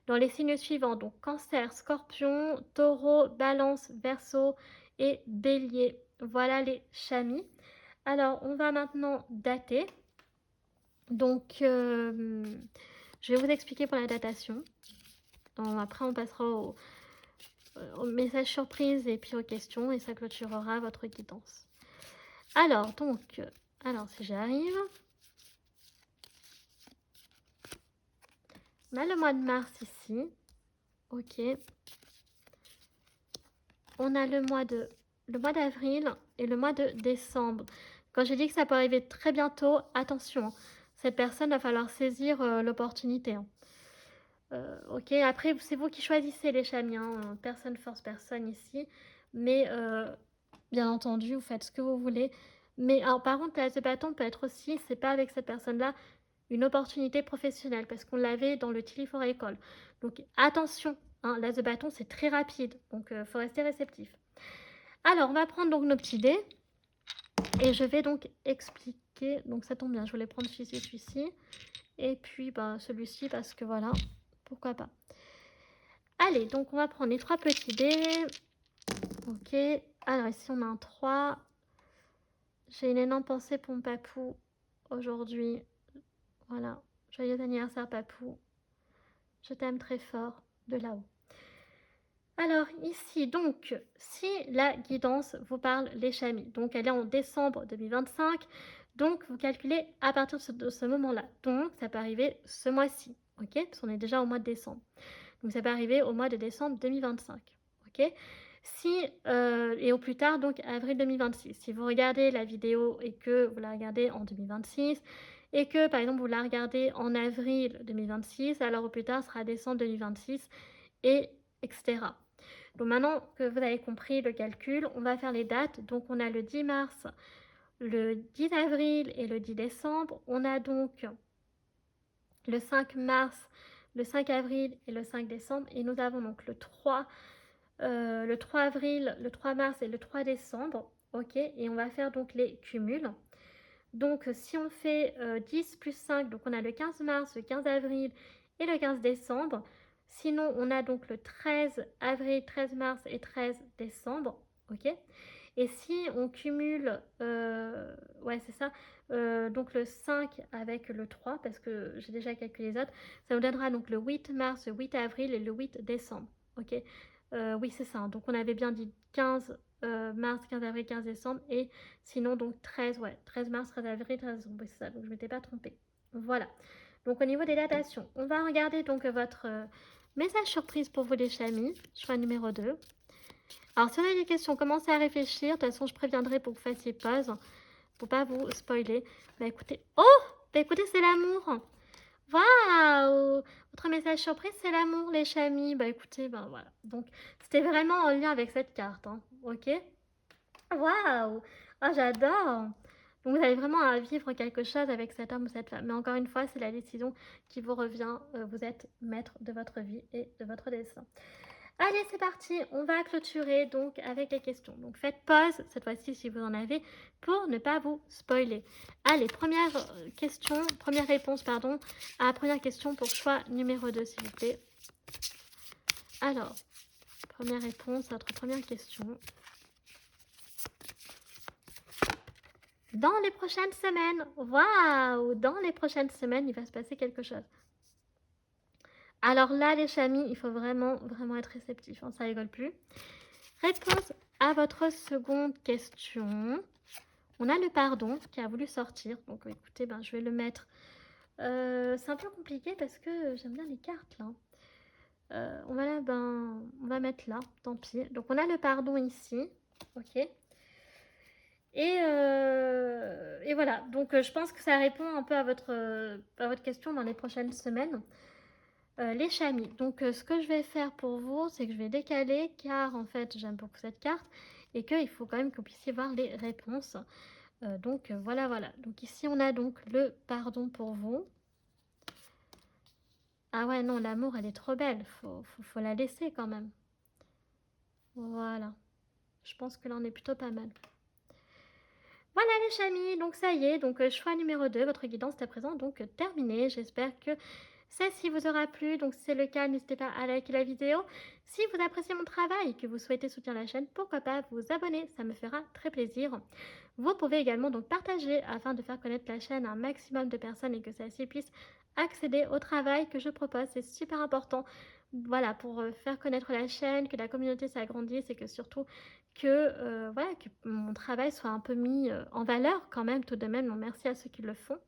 Dans les signes suivants, donc Cancer, Scorpion, Taureau, Balance, Verseau et Bélier. Voilà les chamis. Alors, on va maintenant dater. Donc, je vais vous expliquer pour la datation. Après, on passera au message surprise et puis aux questions et ça clôturera votre guidance. Alors, si j'y arrive. On a le mois de mars ici. Ok. On a le mois d'avril et le mois de décembre. Quand j'ai dit que ça peut arriver très bientôt, attention, cette personne va falloir saisir l'opportunité. Ok, après, c'est vous qui choisissez les chamis. Personne force personne ici. Mais bien entendu, vous faites ce que vous voulez. Mais alors, par contre, l'as de bâton peut être aussi, c'est pas avec cette personne-là, une opportunité professionnelle. Parce qu'on l'avait dans le Tilly for École. Donc attention, l'as de bâton, c'est très rapide. Donc il faut rester réceptif. Alors, on va prendre donc nos petits dés. Et je vais donc expliquer. Donc ça tombe bien, je voulais prendre celui-ci. Et puis celui-ci parce que voilà, pourquoi pas. Allez, donc on va prendre les 3 petits dés. Ok, alors ici on a un 3. J'ai une énorme pensée pour mon papou aujourd'hui. Voilà, joyeux anniversaire papou. Je t'aime très fort de là-haut. Alors ici, donc, si la guidance vous parle les chamis, donc elle est en décembre 2025, donc vous calculez à partir de ce moment-là. Donc ça peut arriver ce mois-ci, ok? Parce qu'on est déjà au mois de décembre. Donc ça peut arriver au mois de décembre 2025, ok? Et au plus tard, donc avril 2026. Si vous regardez la vidéo et que vous la regardez en 2026, et que par exemple vous la regardez en avril 2026, alors au plus tard sera décembre 2026, et etc. Donc maintenant que vous avez compris le calcul, on va faire les dates. Donc on a le 10 mars, le 10 avril et le 10 décembre. On a donc le 5 mars, le 5 avril et le 5 décembre. Et nous avons donc le 3 avril, le 3 mars et le 3 décembre. Ok, et on va faire donc les cumuls. Donc si on fait 10 plus 5, donc on a le 15 mars, le 15 avril et le 15 décembre. Sinon, on a donc le 13 avril, 13 mars et 13 décembre. Ok. Et si on cumule, ouais c'est ça, donc le 5 avec le 3, parce que j'ai déjà calculé les autres, ça nous donnera donc le 8 mars, le 8 avril et le 8 décembre. Ok. Oui c'est ça, donc on avait bien dit 15 mars, 15 avril, 15 décembre, et sinon donc 13, ouais, 13 mars, 13 avril, 13 décembre, oui, c'est ça, donc je ne m'étais pas trompée. Voilà, donc au niveau des datations, on va regarder donc votre message surprise pour vous les chamis, choix numéro 2. Alors si on a des questions, commencez à réfléchir, de toute façon je préviendrai pour que vous fassiez pause, pour pas vous spoiler. Bah écoutez, oh, bah écoutez c'est l'amour. Waouh! Votre message surprise, c'est l'amour, les chamis. Bah écoutez, ben voilà. Donc, c'était vraiment en lien avec cette carte, hein. Ok? Waouh! Ah, j'adore! Donc, vous avez vraiment à vivre quelque chose avec cet homme ou cette femme. Mais encore une fois, c'est la décision qui vous revient. Vous êtes maître de votre vie et de votre destin. Allez, c'est parti, on va clôturer donc avec les questions. Donc faites pause, cette fois-ci si vous en avez, pour ne pas vous spoiler. Allez, première question, première réponse, pardon, à la première question pour choix numéro 2, s'il vous plaît. Alors, première réponse à notre première question. Dans les prochaines semaines, waouh, dans les prochaines semaines, il va se passer quelque chose. Alors là, les chamis, il faut vraiment, vraiment être réceptif, hein, ça rigole plus. Réponse à votre seconde question. On a le pardon qui a voulu sortir. Donc écoutez, ben, je vais le mettre. C'est un peu compliqué parce que j'aime bien les cartes là. On va là, ben, on va mettre là, tant pis. Donc on a le pardon ici. Ok. Et voilà. Donc je pense que ça répond un peu à votre question dans les prochaines semaines. Les chamis. Donc ce que je vais faire pour vous, c'est que je vais décaler car en fait j'aime beaucoup cette carte et qu'il faut quand même que vous puissiez voir les réponses. Donc voilà, voilà. Donc ici on a donc le pardon pour vous. Ah ouais, non, l'amour elle est trop belle, faut la laisser quand même. Voilà. Je pense que là on est plutôt pas mal. Voilà les chamis, donc ça y est, donc choix numéro 2, votre guidance est à présent donc terminée. J'espère que celle-ci vous aura plu, donc si c'est le cas, n'hésitez pas à liker la vidéo. Si vous appréciez mon travail et que vous souhaitez soutenir la chaîne, pourquoi pas vous abonner, ça me fera très plaisir. Vous pouvez également donc partager afin de faire connaître la chaîne à un maximum de personnes et que celles-ci puissent accéder au travail que je propose, c'est super important. Voilà, pour faire connaître la chaîne, que la communauté s'agrandisse et que surtout voilà, que mon travail soit un peu mis en valeur quand même tout de même. Donc merci à ceux qui le font.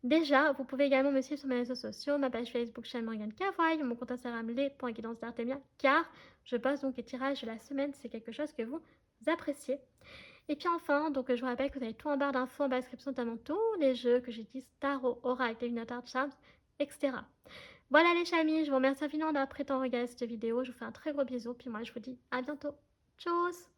Déjà, vous pouvez également me suivre sur mes réseaux sociaux, ma page Facebook Chaîne Morgane Cavoye, mon compte Instagram les.guidance d'Artemia, car je poste donc les tirages de la semaine, c'est quelque chose que vous appréciez. Et puis enfin, donc je vous rappelle que vous avez tout en barre d'infos, en bas de description, notamment tous les jeux que j'utilise, Tarot, Oracle, Divinatoire, Charms, etc. Voilà les chamis, je vous remercie infiniment d'avoir pris le temps de regarder cette vidéo, je vous fais un très gros bisou, puis moi je vous dis à bientôt. Tchuss!